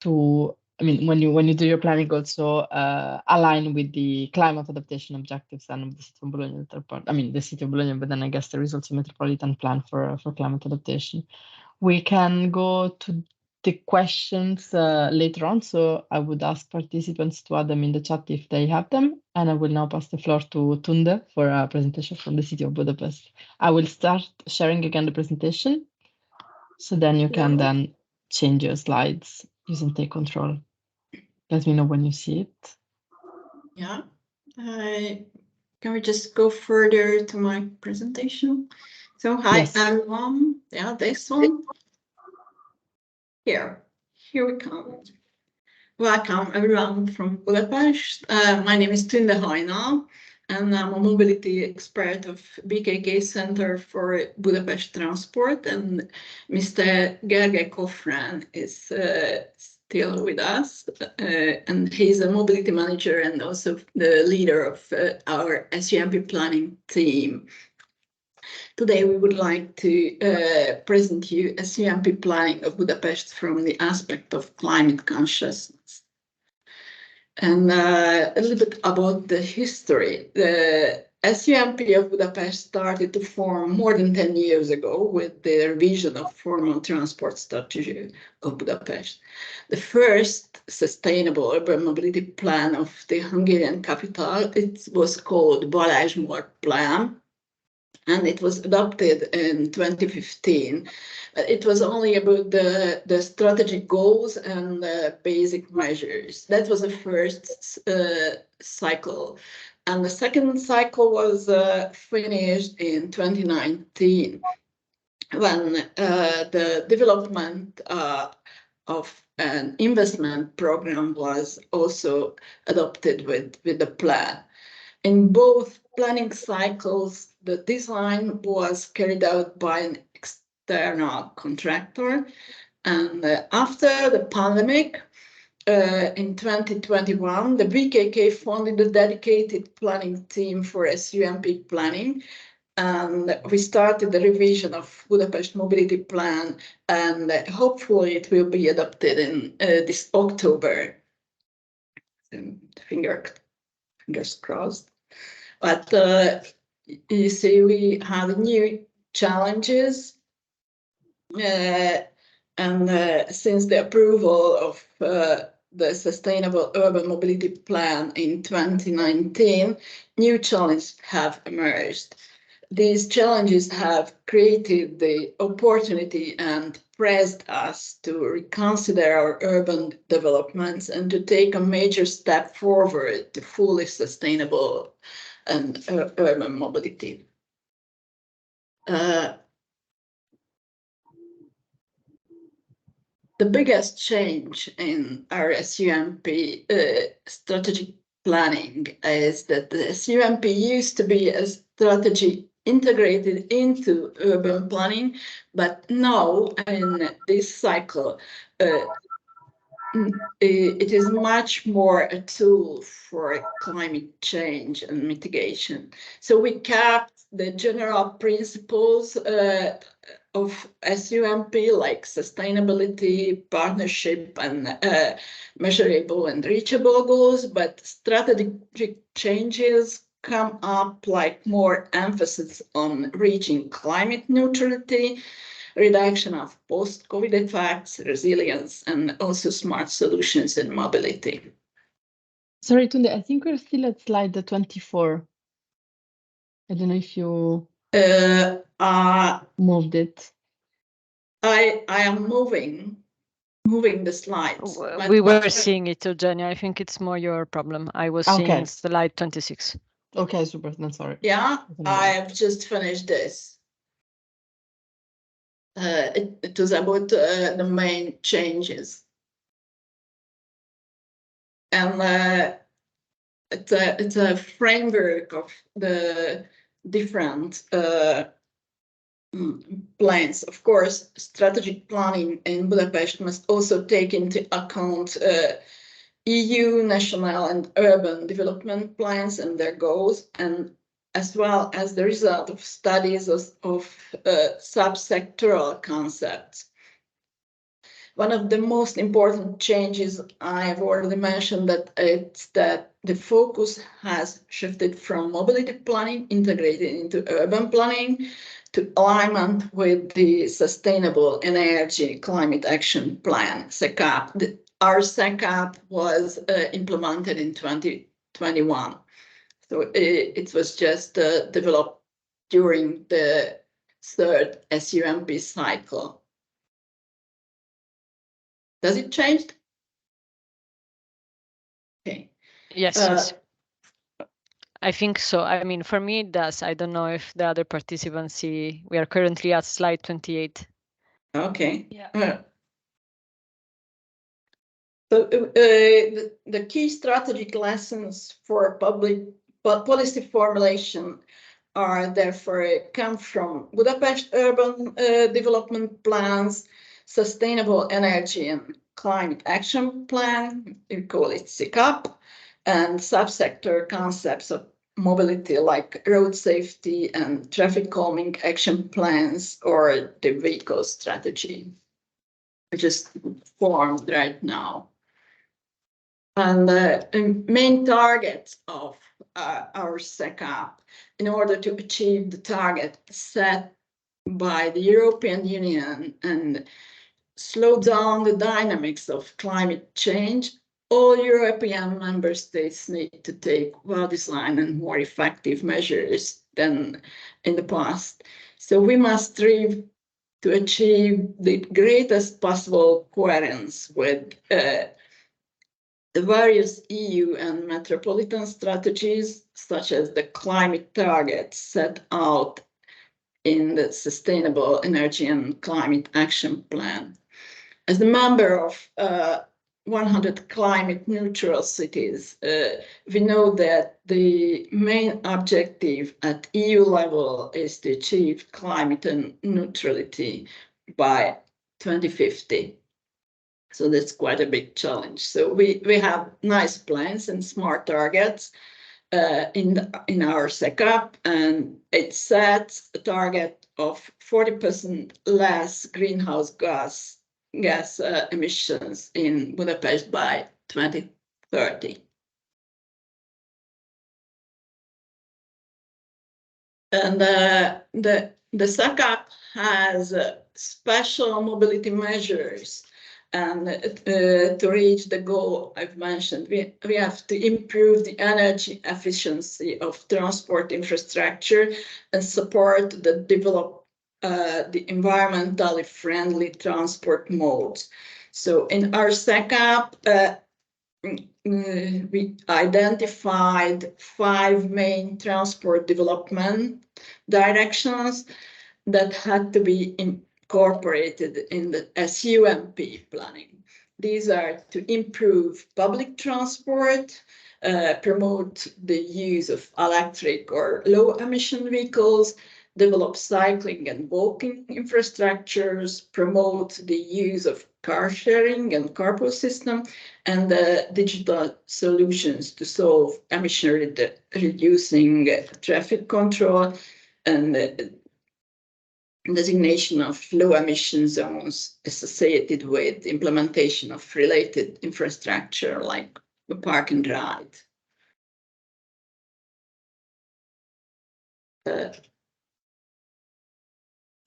to, I mean, when you do your planning, also align with the climate adaptation objectives and of the city of Bologna. I mean, the city of Bologna, but then I guess there is also a metropolitan plan for climate adaptation. We can go to the questions later on, so I would ask participants to add them in the chat if they have them, and I will now pass the floor to Tunde for a presentation from the city of Budapest. I will start sharing again the presentation, so then you can then change your slides using Take Control. Let me know when you see it. Yeah, can we just go further to my presentation? So hi, Yes. everyone. Yeah, this one. Here we come. Welcome everyone from Budapest. My name is Tunde Hajna, and I'm a mobility expert of BKK Center for Budapest Transport, and Mr. Gergely Kofrán is still with us, and he's a mobility manager and also the leader of our SUMP planning team. Today, we would like to present you SUMP planning of Budapest from the aspect of climate consciousness. And a little bit about the history. The SUMP of Budapest started to form more than 10 years ago with the revision of formal transport strategy of Budapest. The first sustainable urban mobility plan of the Hungarian capital, it was called Balázs Mór Plan, and it was adopted in 2015. It was only about the strategic goals and the basic measures. That was the first cycle. And the second cycle was finished in 2019, when the development of an investment program was also adopted with the plan. In both planning cycles, the design was carried out by an external contractor. And after the pandemic, in 2021, the BKK founded a dedicated planning team for SUMP planning. and we started the revision of Budapest Mobility Plan, and hopefully it will be adopted in this October. Fingers crossed. But you see, we have new challenges, and since the approval of the Sustainable Urban Mobility Plan in 2019, new challenges have emerged. These challenges have created the opportunity and pressed us to reconsider our urban developments and to take a major step forward to fully sustainable and urban mobility. The biggest change in our SUMP strategic planning is that the SUMP used to be a strategy integrated into urban planning, but now in this cycle, it is much more a tool for climate change and mitigation. So we kept the general principles of SUMP, like sustainability, partnership, and measurable and reachable goals, but strategic changes come up, like more emphasis on reaching climate neutrality, reduction of post-COVID effects, resilience, and also smart solutions in mobility. Sorry, Tunde, I think we're still at slide 24. I don't know if you moved it. I am moving the slides. We were seeing it, Eugenia. I think it's more your problem. I was seeing slide 26. Okay, super. Then sorry. Yeah, I've just finished this. It was about the main changes. And it's a framework of the different plans. Of course, strategic planning in Budapest must also take into account EU, national, and urban development plans and their goals, and as well as the result of studies of subsectoral concepts. One of the most important changes I've already mentioned, that it's that the focus has shifted from mobility planning integrated into urban planning to alignment with the Sustainable Energy Climate Action Plan, SECAP. Our SECAP was implemented in 2021. So it was just developed during the third SUMP cycle. Does it change? Okay. Yes. I think so. I mean, for me, it does. I don't know if the other participants see. We are currently at slide 28. Okay. Yeah. So the key strategic lessons for public policy formulation are therefore come from Budapest urban development plans, Sustainable Energy and Climate Action Plan, we call it SECAP, and subsector concepts of mobility like road safety and traffic calming action plans, or the vehicle strategy, which is formed right now. And the main targets of our SECAP, in order to achieve the target set by the European Union and slow down the dynamics of climate change, all European member states need to take well-designed and more effective measures than in the past. So we must strive to achieve the greatest possible coherence with the various EU and Metropolitan strategies, such as the climate targets set out in the Sustainable Energy and Climate Action Plan. As a member of 100 climate neutral cities, we know that the main objective at EU level is to achieve climate neutrality by 2050. So that's quite a big challenge. So we have nice plans and smart targets, in our SECAP, and it sets a target of 40% less greenhouse gas emissions in Budapest by 2030. And the SECAP has special mobility measures. And to reach the goal I've mentioned, we have to improve the energy efficiency of transport infrastructure and support the environmentally friendly transport modes. So in our SECAP, we identified 5 main transport development directions that had to be incorporated in the SUMP planning. These are to improve public transport, promote the use of electric or low emission vehicles, develop cycling and walking infrastructures, promote the use of car sharing and carpool system, and digital solutions to solve emission reducing traffic control and designation of low emission zones associated with implementation of related infrastructure like the park and ride.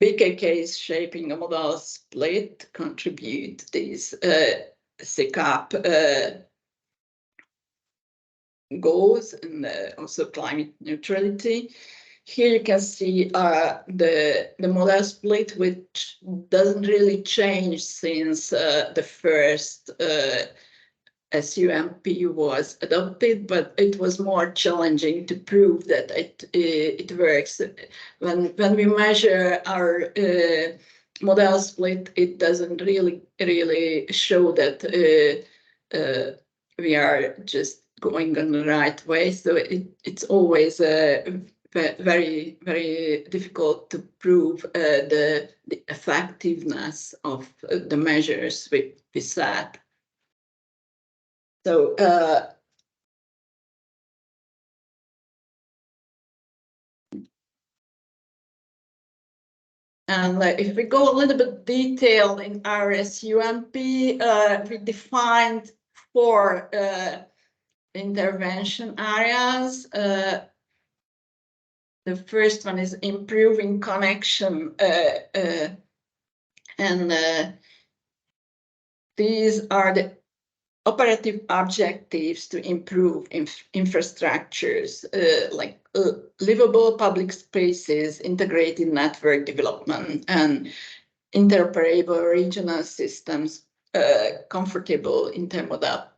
BKK's shaping a modal split contribute these SECAP goals and also climate neutrality. Here you can see the modal split, which doesn't really change since the first SUMP was adopted, but it was more challenging to prove that it works. When we measure our modal split, it doesn't really show that we are just going on the right way. So it's always very, very difficult to prove the effectiveness of the measures we set. So and if we go a little bit detailed in our SUMP, we defined 4 intervention areas. The first one is improving connection, and these are the operative objectives to improve infrastructures like livable public spaces, integrated network development, and interoperable regional systems, comfortable intermodal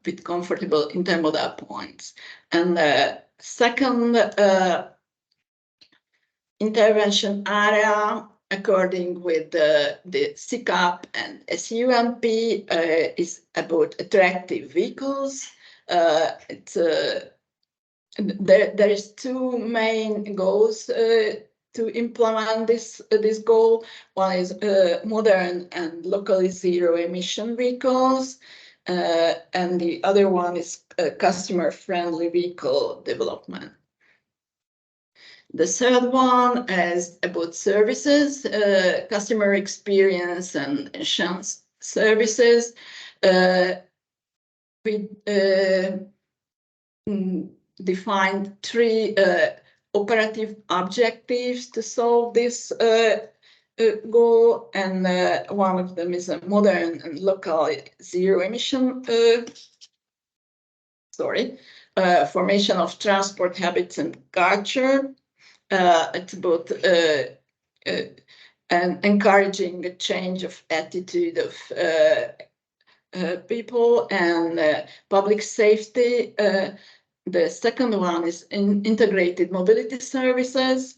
points. And the second intervention area, according with the SECAP and SUMP, is about attractive vehicles. There is 2 main goals to implement this goal. One is modern and locally zero-emission vehicles, and the other one is customer-friendly vehicle development. The third one is about services, customer experience and insurance services. We defined 3 operative objectives to solve this goal, and one of them is a modern and local zero-emission formation of transport habits and culture. It's about encouraging a change of attitude of people and public safety. The second one is integrated mobility services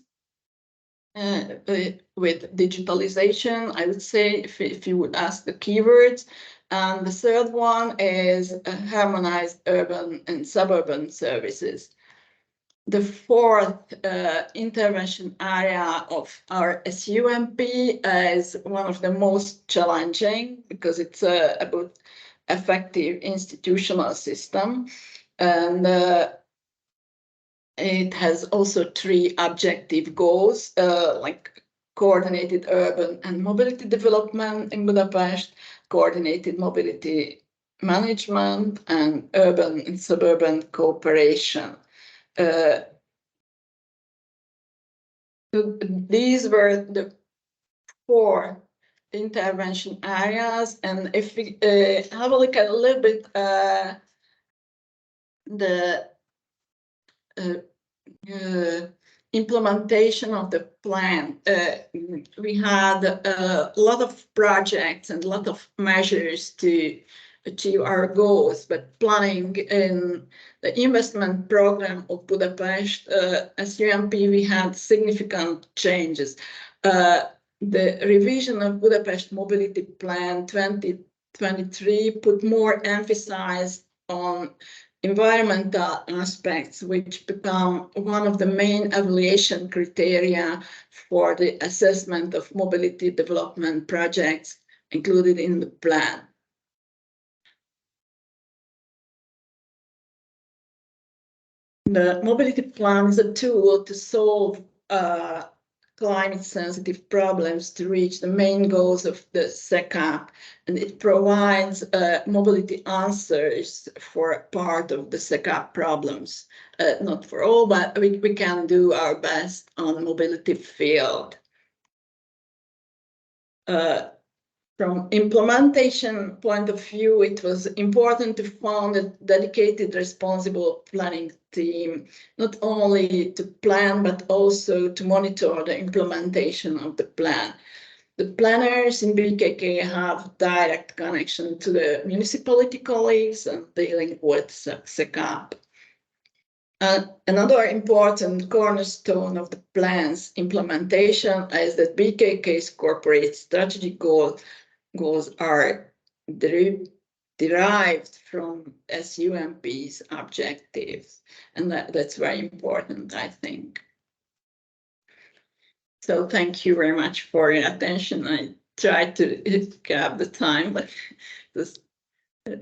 with digitalization, I would say, if you would ask the keywords. And the third one is harmonized urban and suburban services. The fourth intervention area of our SUMP is one of the most challenging because it's about effective institutional system. And it has also 3 objective goals, like coordinated urban and mobility development in Budapest, coordinated mobility management, and urban and suburban cooperation. These were the 4 intervention areas, and if we have a look at a little bit the implementation of the plan, we had a lot of projects and a lot of measures to achieve our goals, but planning in the investment program of Budapest, as SUMP, we had significant changes. The revision of Budapest Mobility Plan 2023 put more emphasis on environmental aspects, which become one of the main evaluation criteria for the assessment of mobility development projects included in the plan. The mobility plan is a tool to solve climate-sensitive problems to reach the main goals of the SECAP, and it provides mobility answers for part of the SECAP problems. Not for all, but we can do our best on the mobility field. From implementation point of view, it was important to found a dedicated, responsible planning team, not only to plan, but also to monitor the implementation of the plan. The planners in BKK have direct connection to the municipality colleagues and dealing with SECAP. Another important cornerstone of the plan's implementation is that BKK's corporate strategic goals are derived from SUMP's objectives, and that's very important, I think. So thank you very much for your attention. I tried to grab the time, but it was a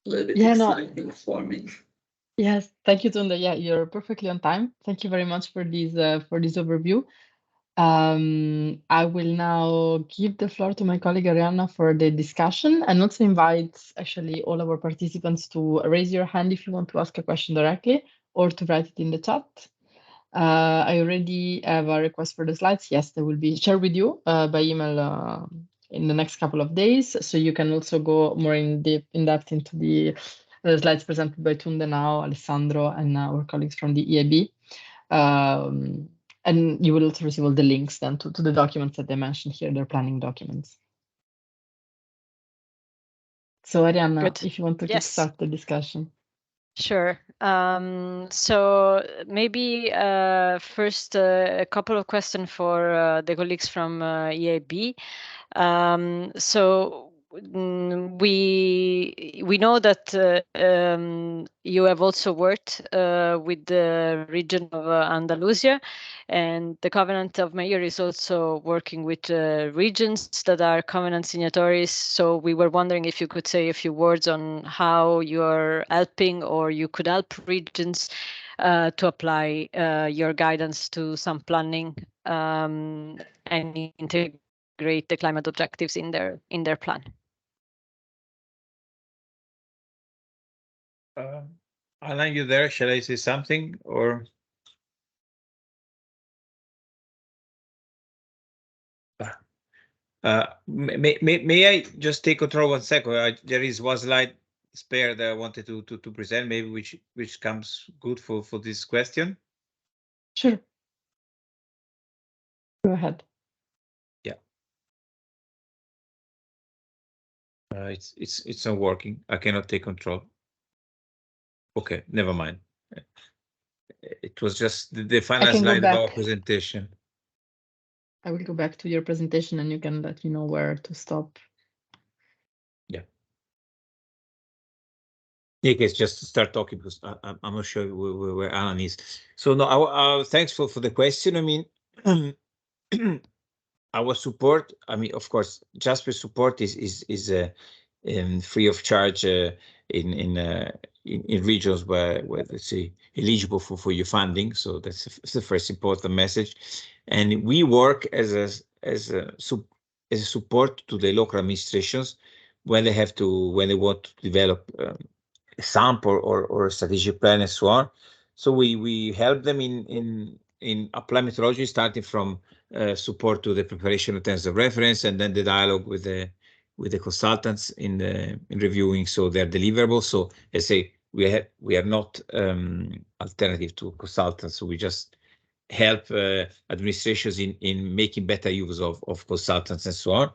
little bit exciting for me. Yes, thank you, Tunde. Yeah, you're perfectly on time. Thank you very much for this overview. I will now give the floor to my colleague Arianna for the discussion, and also invite actually all our participants to raise your hand if you want to ask a question directly, or to write it in the chat. I already have a request for the slides. Yes, they will be shared with you by email in the next couple of days, so you can also go more in depth into the slides presented by Tunde now, Alessandro, and our colleagues from the EIB. And you will also receive all the links then to the documents that they mentioned here, their planning documents. So Arianna, Good. if you want to start the discussion. Sure. So maybe first a couple of questions for the colleagues from EIB. So we know that you have also worked with the region of Andalusia, and the Covenant of Mayor is also working with regions that are covenant signatories. So we were wondering if you could say a few words on how you are helping, or you could help regions to apply your guidance to some planning and integrate the climate objectives in their plan. Alan, you there? Shall I say something, or? May I just take control 1 second? There is one slide spare that I wanted to present, maybe which comes good for this question. Sure. Go ahead. Yeah. It's not working. I cannot take control. Okay, never mind. It was just the final slide of our presentation. I will go back to your presentation, and you can let me know where to stop. Yeah. In case, just to start talking, because I'm not sure where Alan is. So no, thanks for the question. I mean, our support. I mean, of course, Jasper's support is free of charge in in regions where let's say eligible for your funding. So that's the first important message. And we work as a support to the local administrations when they want to develop a SUMP or a strategic plan and so on. So we help them in apply methodology, starting from support to the preparation of terms of reference, and then the dialogue with the consultants in reviewing so their deliverables. So I say we are not alternative to consultants. So we just help administrations in making better use of consultants and so on.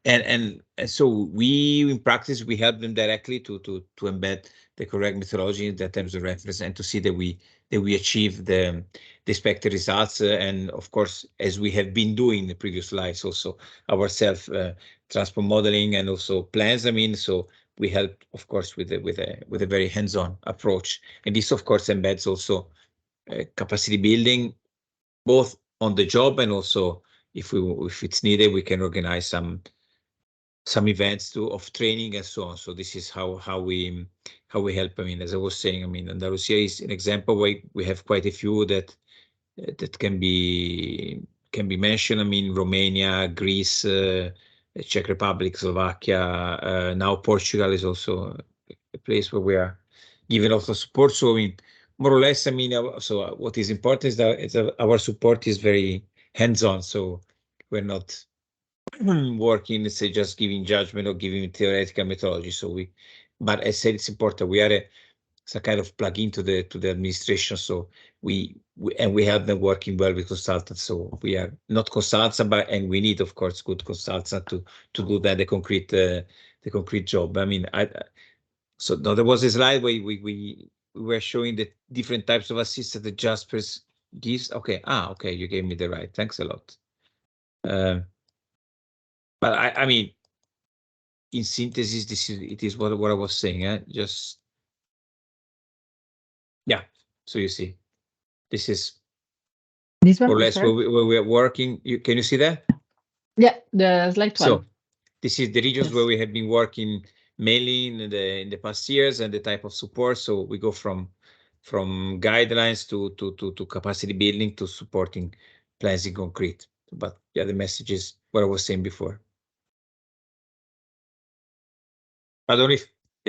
And so we, in practice, we help them directly to embed the correct methodology in the terms of reference and to see that we achieve the expected results. And of course, as we have been doing in the previous slides, also our transport modeling and also plans. I mean, so we help, of course, with a very hands-on approach. And this, of course, embeds also capacity building, both on the job and also if it's needed, we can organize some events of training and so on. So this is how we help. I mean, as I was saying, I mean, Andalusia is an example where we have quite a few that can be mentioned. I mean, Romania, Greece, Czech Republic, Slovakia, now Portugal is also a place where we are giving lots of support. So I mean, more or less, I mean, so what is important is that our support is very hands-on. So we're not working, let's say, just giving judgment or giving theoretical methodology. So but I said it's important. We are some kind of plug-in to the administration. So we have them working well with consultants. So we are not consultants, and we need, of course, good consultants to do that the concrete job. I mean, so now there was a slide where we were showing the different types of assistance that Jaspers gives. Okay, okay, you gave me the right. Thanks a lot. But I mean, in synthesis, it is what I was saying. Just yeah. So you see, this is this one, more or less where we are working. Can you see that? Yeah, the slide 12. So this is the regions where we have been working mainly in the past years and the type of support. So we go from guidelines to capacity building to supporting plans in concrete. But yeah, the message is what I was saying before. I don't know if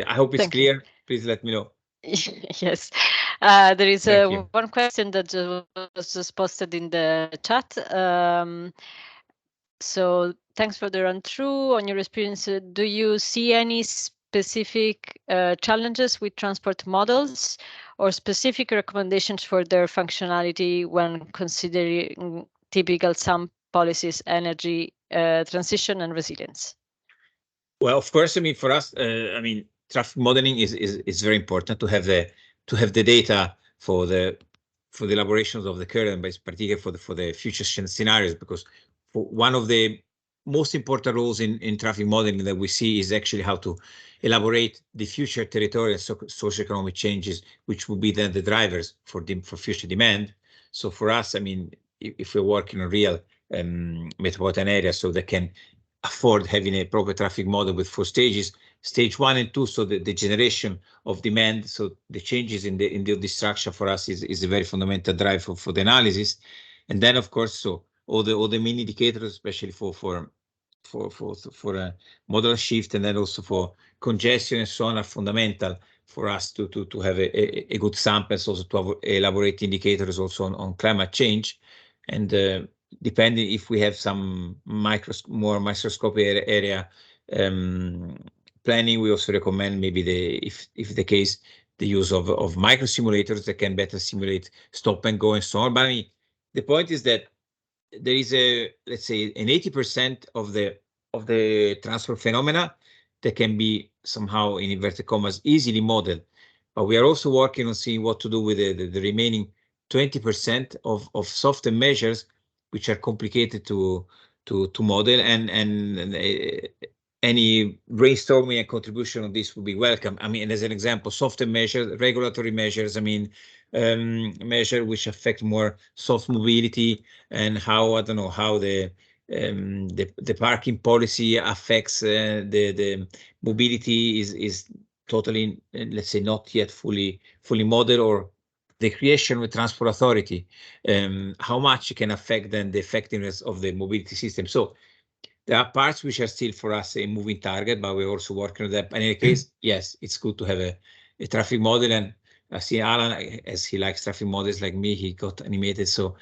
I hope it's clear. Please let me know. Yes, there is one question that was just posted in the chat. So thanks for the run through on your experience. Do you see any specific challenges with transport models or specific recommendations for their functionality when considering typical SUMP policies, energy transition and resilience? Well, of course, I mean, for us, I mean, traffic modeling is very important to have the data for the elaborations of the current, but particularly for the future scenarios, because one of the most important roles in traffic modeling that we see is actually how to elaborate the future territorial socioeconomic changes, which will be then the drivers for future demand. So for us, I mean, if we're working on real metropolitan areas, so they can afford having a proper traffic model with 4 stages, stage 1 and 2, so the generation of demand, so the changes in the structure for us is a very fundamental drive for the analysis. And then, of course, so all the main indicators, especially for a model shift, and then also for congestion and so on, are fundamental for us to have a good samples, also to elaborate indicators also on climate change. And depending if we have some more microscopic area planning, we also recommend maybe if the case, the use of micro simulators that can better simulate stop and go and so on. But I mean, the point is that there is let's say an 80% of the transport phenomena that can be somehow, in inverted commas, easily modeled. But we are also working on seeing what to do with the remaining 20% of softer measures, which are complicated to model, and any brainstorming and contribution on this would be welcome. I mean, as an example, softer measures, regulatory measures, I mean, measures which affect more soft mobility, and how, I don't know, how the parking policy affects the mobility is totally, let's say, not yet fully modeled, or the creation of a transport authority, how much it can affect then the effectiveness of the mobility system. So there are parts which are still for us a moving target, but we're also working on that. In any case, yes, it's good to have a traffic model. And I see Alan, as he likes traffic models like me, he got animated. So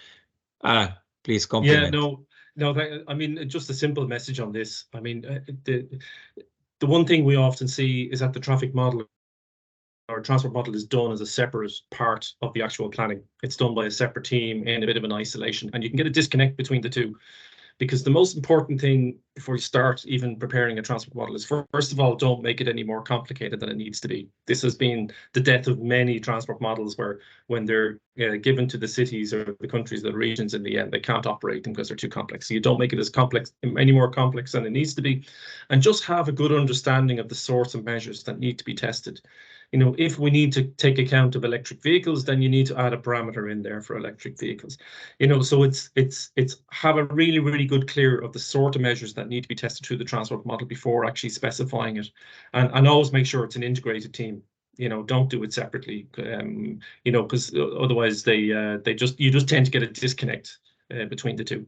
Alan, please compliment. Yeah, no, I mean, just a simple message on this. I mean, the one thing we often see is that the traffic model or transport model is done as a separate part of the actual planning. It's done by a separate team in a bit of an isolation, and you can get a disconnect between the two. Because the most important thing before you start even preparing a transport model is, first of all, don't make it any more complicated than it needs to be. This has been the death of many transport models, where when they're given to the cities or the countries, the regions, in the end, they can't operate them because they're too complex. So you don't make it as complex, any more complex than it needs to be, and just have a good understanding of the sorts of measures that need to be tested. You know, if we need to take account of electric vehicles, then you need to add a parameter in there for electric vehicles. You know, so it's have a really good clear of the sort of measures that need to be tested through the transport model before actually specifying it, and always make sure it's an integrated team. You know, don't do it separately. You know, because otherwise you just tend to get a disconnect between the two.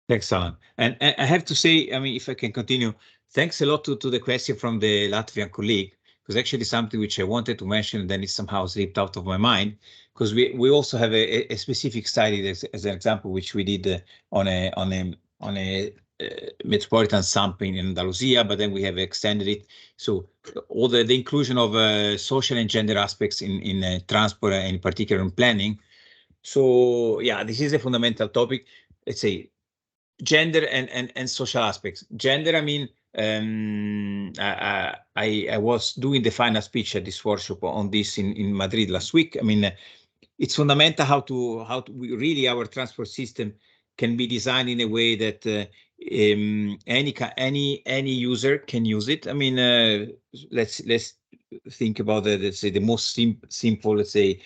Thanks, Alan. And I have to say, I mean, if I can continue, thanks a lot to the question from the Latvian colleague. It was actually something which I wanted to mention, and then it somehow slipped out of my mind, because we also have a specific study as an example, which we did on a Metropolitan SUMP in Andalusia, but then we have extended it. So all the inclusion of social and gender aspects in transport, and in particular in planning. So yeah, this is a fundamental topic. Let's say gender and social aspects. Gender, I mean, I was doing the final speech at this workshop on this in Madrid last week. I mean, it's fundamental how really our transport system can be designed in a way that any user can use it. I mean, let's think about let's say the most simple, let's say,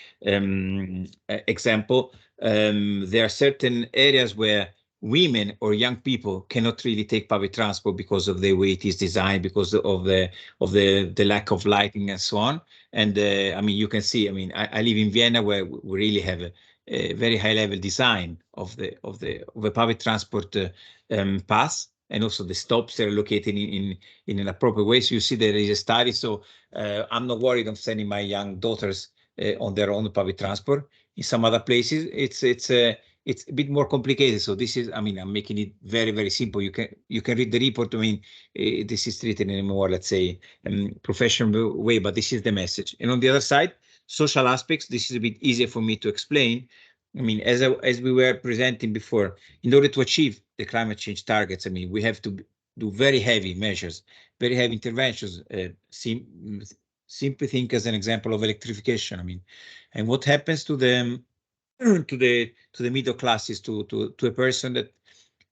example. There are certain areas where women or young people cannot really take public transport because of the way it is designed, because of the lack of lighting and so on. And I mean, you can see, I mean, I live in Vienna, where we really have a very high level design of the public transport path, and also the stops are located in an appropriate way. So you see there is a study. So I'm not worried of sending my young daughters on their own public transport. In some other places, it's a bit more complicated. So this is, I mean, I'm making it very simple. You can read the report. I mean, this is treated in a more, let's say, professional way, but this is the message. And on the other side, social aspects, this is a bit easier for me to explain. I mean, as we were presenting before, in order to achieve the climate change targets, I mean, we have to do very heavy measures, very heavy interventions. Simply think as an example of electrification. I mean, and what happens to them? To the middle classes, to a person that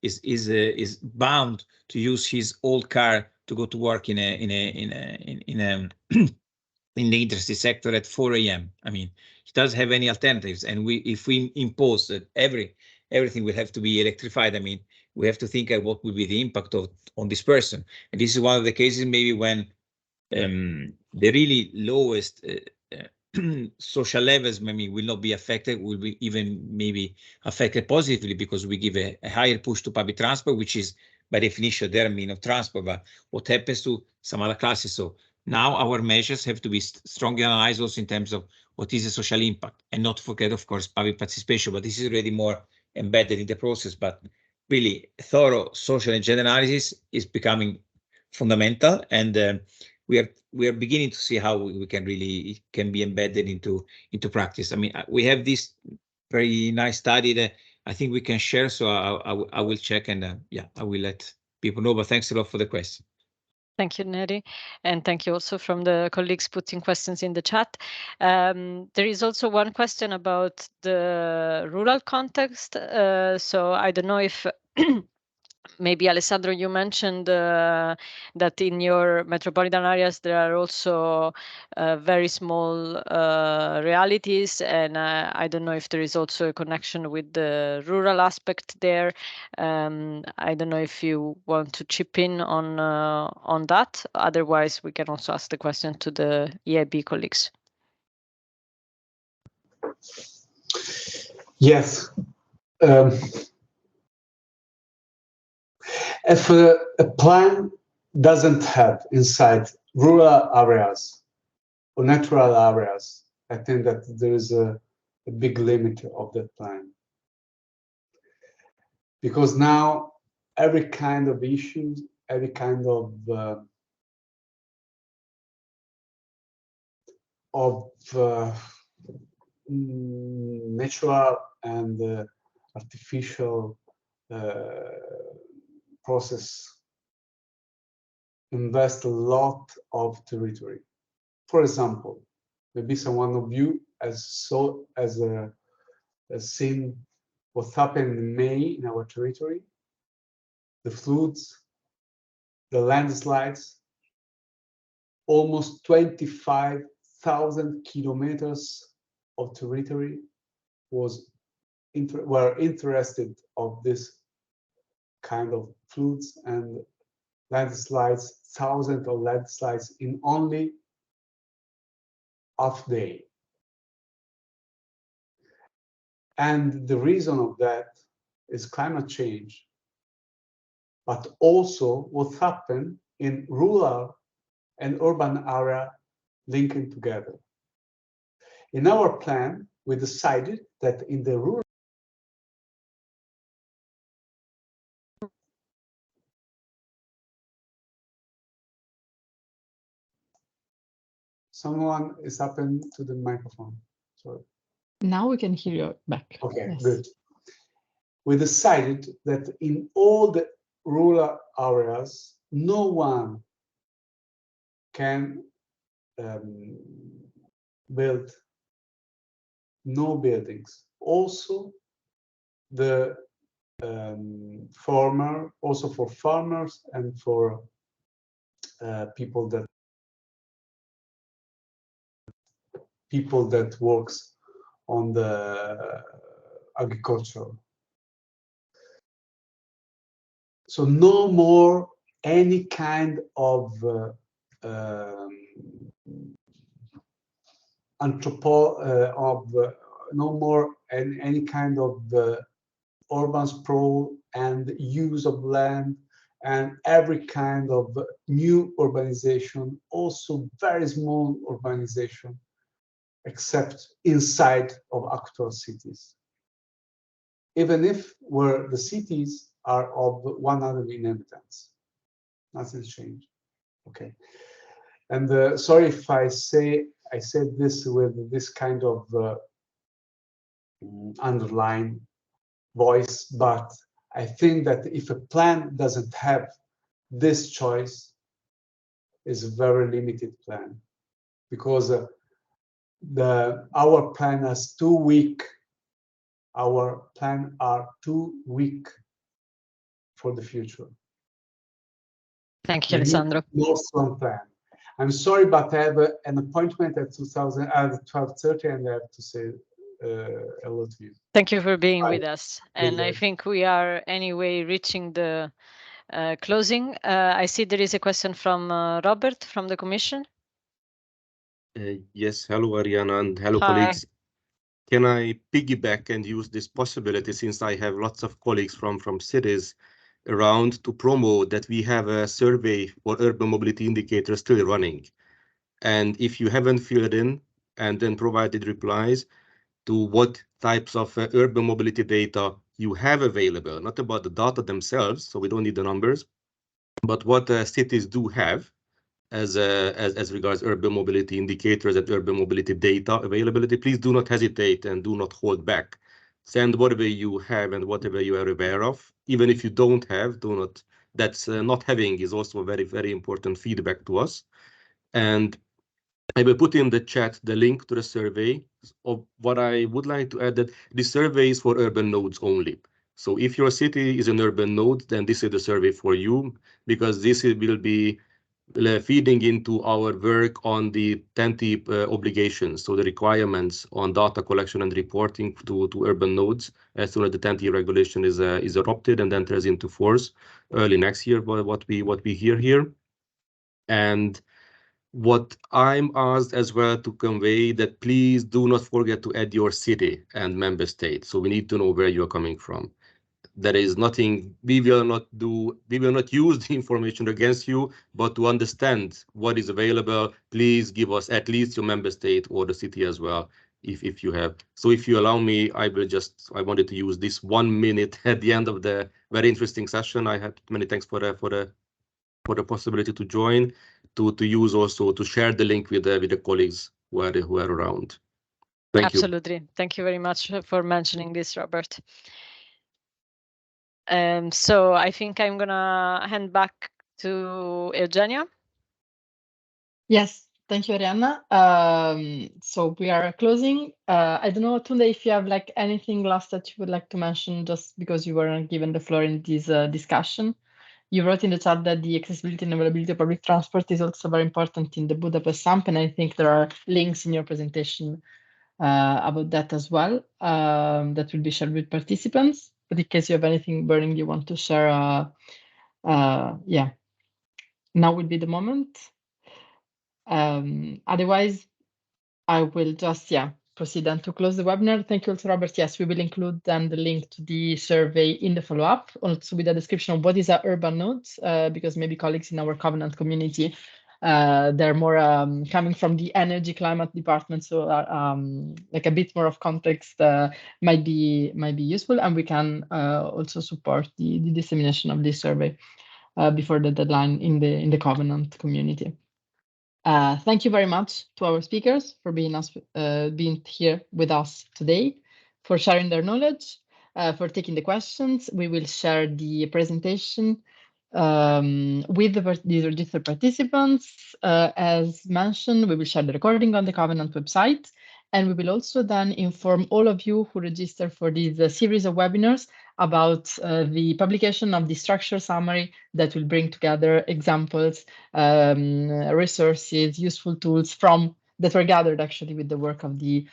is bound to use his old car to go to work in the industry sector at 4 a.m. I mean, he doesn't have any alternatives. And if we impose that everything will have to be electrified, I mean, we have to think of what will be the impact on this person. And this is one of the cases maybe when the really lowest social levels maybe will not be affected, will be even maybe affected positively, because we give a higher push to public transport, which is by definition their means of transport. But what happens to some other classes? So now our measures have to be strongly analyzed also in terms of what is the social impact, and not forget, of course, public participation. But this is already more embedded in the process. But really, thorough social and gender analysis is becoming fundamental, and we are beginning to see how we can really, it can be embedded into practice. I mean, we have this very nice study that I think we can share. So I will check, and yeah, I will let people know. But thanks a lot for the question. Thank you, Neri, and thank you also from the colleagues putting questions in the chat. There is also one question about the rural context. So I don't know if maybe Alessandro, you mentioned that in your metropolitan areas there are also very small realities, and I don't know if there is also a connection with the rural aspect there. I don't know if you want to chip in on that. Otherwise, we can also ask the question to the EIB colleagues. Yes. If a plan doesn't have inside rural areas or natural areas, I think that there is a big limit of that plan. Because now every kind of issues, every kind of natural and artificial process invest a lot of territory. For example, maybe someone of you has seen what happened in May in our territory, the floods, the landslides, almost 25,000 kilometers of territory were interested of this kind of floods and landslides, thousands of landslides in only half day. And the reason of that is climate change, but also what happened in rural and urban area linking together. In our plan, we decided that in the rural someone is happened to the microphone. Sorry. Now we can hear you back. Okay, yes. Good. We decided that in all the rural areas, no one can build no buildings. Also, the also for farmers and for people that works on the agriculture. So no more any kind of no more any kind of urban sprawl and use of land and every kind of new urbanization, also very small urbanization, except inside of actual cities. Even if where the cities are of 100 inhabitants, nothing's changed. Okay, and sorry if I said this with this kind of underlying voice, but I think that if a plan doesn't have this choice, is a very limited plan, because our plan is too weak. Our plan are too weak for the future. Thank you, Alessandro. No strong plan. I'm sorry, but I have an appointment at 12:30, and I have to say hello to you. Thank you for being with us. And Bye. I think we are anyway reaching the closing. I see there is a question from Robert from the Commission. Yes, hello Ariana and hello colleagues. Can I piggyback and use this possibility, since I have lots of colleagues from cities around, to promote that we have a survey for urban mobility indicators still running. And if you haven't filled in and then provided replies to what types of urban mobility data you have available, not about the data themselves, so we don't need the numbers, but what cities do have as regards urban mobility indicators and urban mobility data availability, please do not hesitate and do not hold back. Send whatever you have and whatever you are aware of. Even if you don't have, that's not having is also very, very important feedback to us. And I will put in the chat the link to the survey. Of what I would like to add, that the survey is for urban nodes only. So if your city is an urban node, then this is the survey for you, because this will be feeding into our work on the TEN-T obligations, so the requirements on data collection and reporting to urban nodes as soon as the TEN-T regulation is adopted and enters into force early next year, what we hear here. And what I'm asked as well to convey that please do not forget to add your city and member state. So we need to know where you're coming from. There is nothing, we will not use the information against you, but to understand what is available, please give us at least your member state or the city as well, if you have. So if you allow me, I wanted to use this 1 minute at the end of the very interesting session. I had many thanks for the possibility to join, to use also to share the link with the colleagues who are around. Thank you. Absolutely. Thank you very much for mentioning this, Robert. So I think I'm gonna hand back to Eugenia. Yes, thank you, Arianna. So we are closing. I don't know, Tunde, if you have like anything last that you would like to mention, just because you weren't given the floor in this discussion. You wrote in the chat that the accessibility and availability of public transport is also very important in the Budapest SUMP, and I think there are links in your presentation about that as well, that will be shared with participants. But in case you have anything burning you want to share, yeah, now would be the moment. Otherwise, I will just, proceed then to close the webinar. Thank you also, Robert. Yes, we will include then the link to the survey in the follow-up, also with a description of what is our urban nodes, because maybe colleagues in our Covenant community, they're more coming from the energy climate department, so like a bit more of context might be useful, and we can also support the dissemination of this survey before the deadline in the Covenant community. Thank you very much to our speakers for being here with us today, for sharing their knowledge, for taking the questions. We will share the presentation with the registered participants. As mentioned, we will share the recording on the Covenant website, and we will also then inform all of you who register for this series of webinars about the publication of the structure summary that will bring together examples, resources, useful tools that were gathered actually with the work of the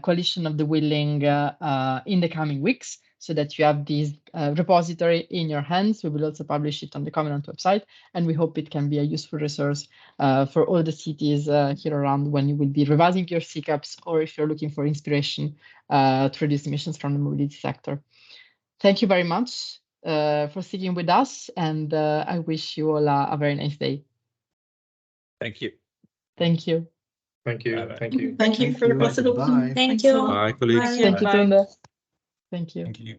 Coalition of the Willing in the coming weeks, so that you have this repository in your hands. We will also publish it on the Covenant website, and we hope it can be a useful resource for all the cities here around when you will be revising your SECAPs, or if you're looking for inspiration to reduce emissions from the mobility sector. Thank you very much for sticking with us, and I wish you all a very nice day. Thank you. Thank you. Thank you. Bye-bye. Thank you for the possibility. Bye. Thank you. Bye, colleagues. Thank you, Bye. Tunde. Thank you. Thank you.